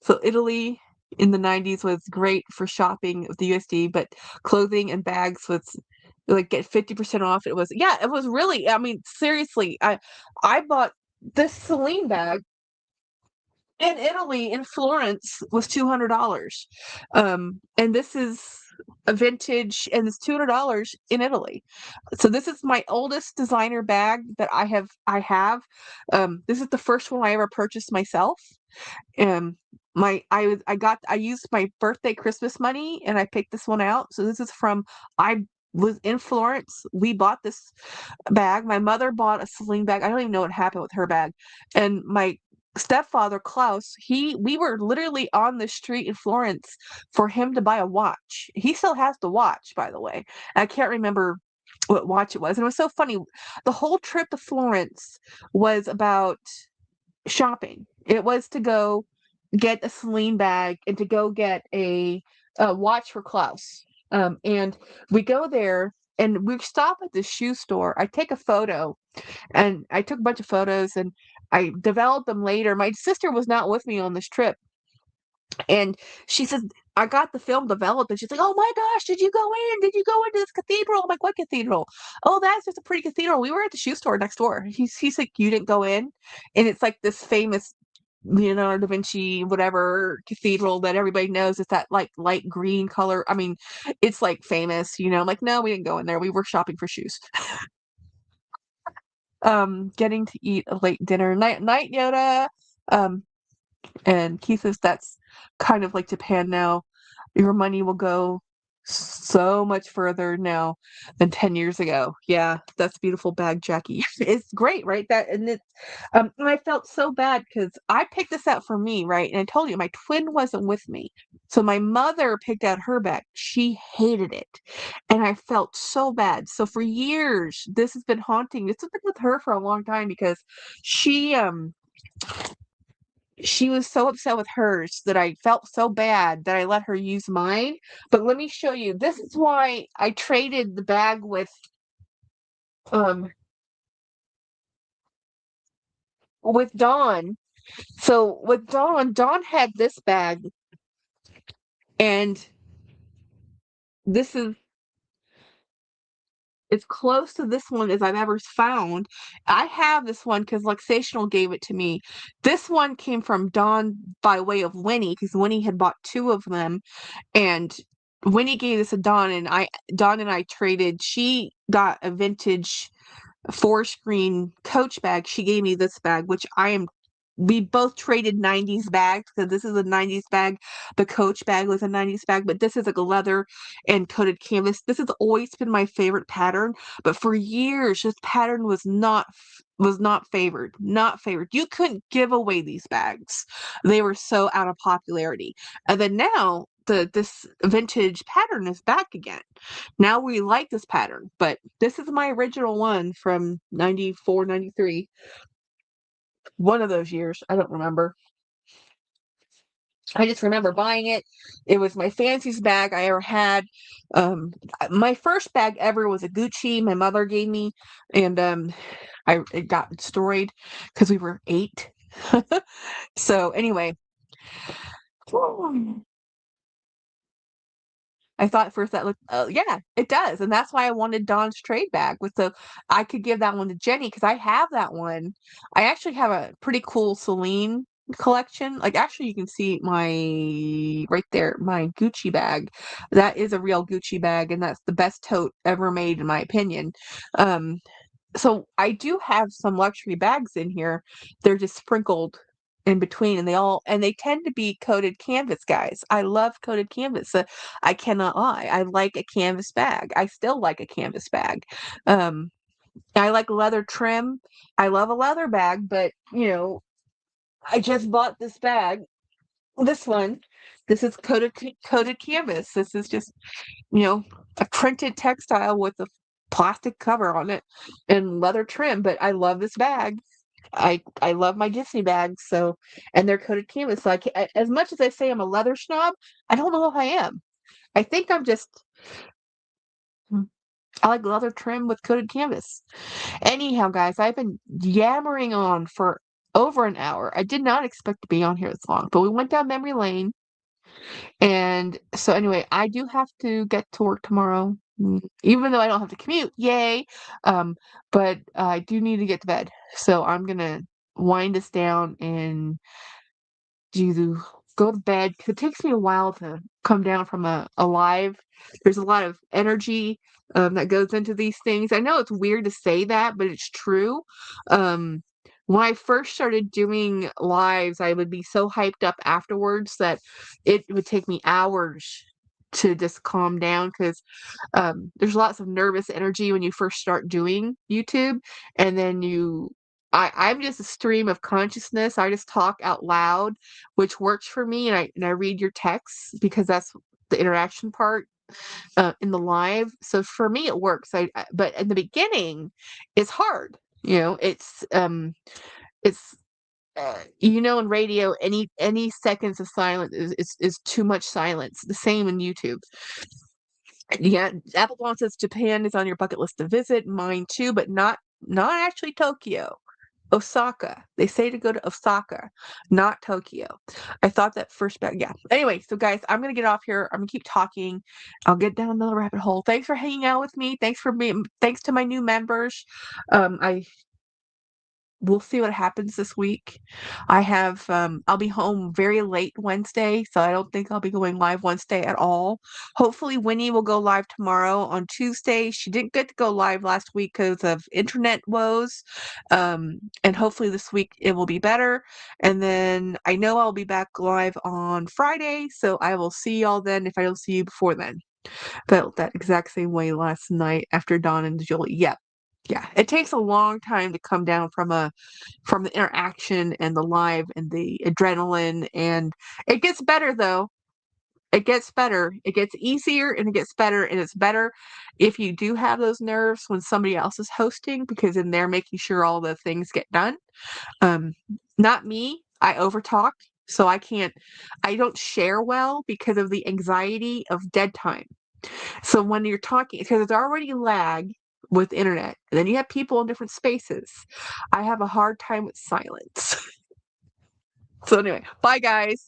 Speaker 1: so Italy in the 90s was great for shopping with the USD, but clothing and bags was like get 50% off. It was really, I mean, seriously, I bought this Celine bag in Italy, in Florence, was $200. And this is a vintage, and it's $200 in Italy. So this is my oldest designer bag that I have. This is the first one I ever purchased myself. Um, I used my birthday Christmas money and I picked this one out. So this is from I was in Florence. We bought this bag. My mother bought a sling bag. I don't even know what happened with her bag. And my stepfather Klaus, we were literally on the street in Florence for him to buy a watch. He still has the watch, by the way. I can't remember what watch it was. And it was so funny. The whole trip to Florence was about shopping. It was to go get a Celine bag and to go get a watch for Klaus. And we go there and we stop at the shoe store. I take a photo and I took a bunch of photos and I developed them later. My sister was not with me on this trip. And she said, I got the film developed, and she's like, "Oh my gosh, did you go in? Did you go into this cathedral?" I'm like, "What cathedral?" "Oh, that's just a pretty cathedral. We were at the shoe store next door." He's like, "You didn't go in?" And it's like this famous Leonardo da Vinci, whatever cathedral that everybody knows. It's that like light green color. I mean, it's like famous, I'm like, "No, we didn't go in there. We were shopping for shoes." Getting to eat a late dinner, night Yoda. Um, And Keith says that's kind of like Japan now. Your money will go so much further now than 10 years ago. Yeah, that's beautiful bag, Jackie. It's great, right? And I felt so bad because I picked this out for me, right? And I told you my twin wasn't with me. So my mother picked out her bag. She hated it. And I felt so bad. So for years, this has been haunting. This has been with her for a long time because she she was so upset with hers that I felt so bad that I let her use mine. But let me show you. This is why I traded the bag um with Dawn. So with Dawn had this bag, and this is as close to this one as I've ever found. I have this one because Luxational gave it to me. This one came from Dawn by way of Winnie because Winnie had bought two of them. And Winnie gave this to Dawn and I traded. She got a vintage four screen Coach bag. She gave me this bag, which we both traded 90s bags because this is a 90s bag. The Coach bag was a 90s bag, but this is like a leather and coated canvas. This has always been my favorite pattern, but for years this pattern was not favored. Not favored. You couldn't give away these bags. They were so out of popularity. And then now this vintage pattern is back again. Now we like this pattern, but this is my original one from 94, 93. One of those years. I don't remember. I just remember buying it. It was my fanciest bag I ever had. Um, my first bag ever was a Gucci my mother gave me, and it got destroyed because we were 8. So anyway, I thought at first that looked, oh yeah, it does, and that's why I wanted Dawn's trade bag with the. I could give that one to Jenny because I have that one. I actually have a pretty cool Celine collection. Like actually, you can see my right there, my Gucci bag. That is a real Gucci bag, and that's the best tote ever made, in my opinion. Um, so I do have some luxury bags in here. They're just sprinkled in between, and they tend to be coated canvas, guys. I love coated canvas. I cannot lie. I like a canvas bag. I still like a canvas bag. Um, I like leather trim. I love a leather bag, but I just bought this bag. This one. This is coated canvas. This is just you know, a printed textile with a plastic cover on it and leather trim, but I love this bag. I love my Disney bags, so and they're coated canvas. So as much as I say I'm a leather snob, I don't know if I am. I think I'm just I like leather trim with coated canvas. Anyhow, guys, I've been yammering on for over an hour. I did not expect to be on here this long, but we went down memory lane. And so anyway, I do have to get to work tomorrow, even though I don't have to commute. Yay! Um, but I do need to get to bed. So I'm gonna wind this down and go to bed because it takes me a while to come down from a live. There's a lot of energy that goes into these things. I know it's weird to say that, but it's true. Um, when I first started doing lives, I would be so hyped up afterwards that it would take me hours to just calm down because there's lots of nervous energy when you first start doing YouTube, and then I'm just a stream of consciousness. I just talk out loud, which works for me, and I read your texts because that's the interaction part in the live. So for me, it works. But in the beginning, it's hard. It's in radio, any seconds of silence is too much silence. The same in YouTube. Yeah, Applebaum says Japan is on your bucket list to visit. Mine too, but not actually Tokyo. Osaka. They say to go to Osaka, not Tokyo. I thought that first back. Yeah. Anyway, so guys, I'm gonna get off here. I'm gonna keep talking. I'll get down another rabbit hole. Thanks for hanging out with me. Thanks to my new members. I We'll see what happens this week. I'll be home very late Wednesday, so I don't think I'll be going live Wednesday at all. Hopefully Winnie will go live tomorrow on Tuesday. She didn't get to go live last week because of internet woes. And hopefully this week it will be better. And then I know I'll be back live on Friday, so I will see y'all then if I don't see you before then. Felt that exact same way last night after Dawn and Julie. Yep. Yeah, it takes a long time to come down from the interaction and the live and the adrenaline, and it gets better though. It gets better. It gets easier and it gets better, and it's better if you do have those nerves when somebody else is hosting because then they're making sure all the things get done. Um, Not me. I overtalk, so I don't share well because of the anxiety of dead time. So when you're talking, because it's already lag with internet, and then you have people in different spaces, I have a hard time with silence. So anyway, bye guys.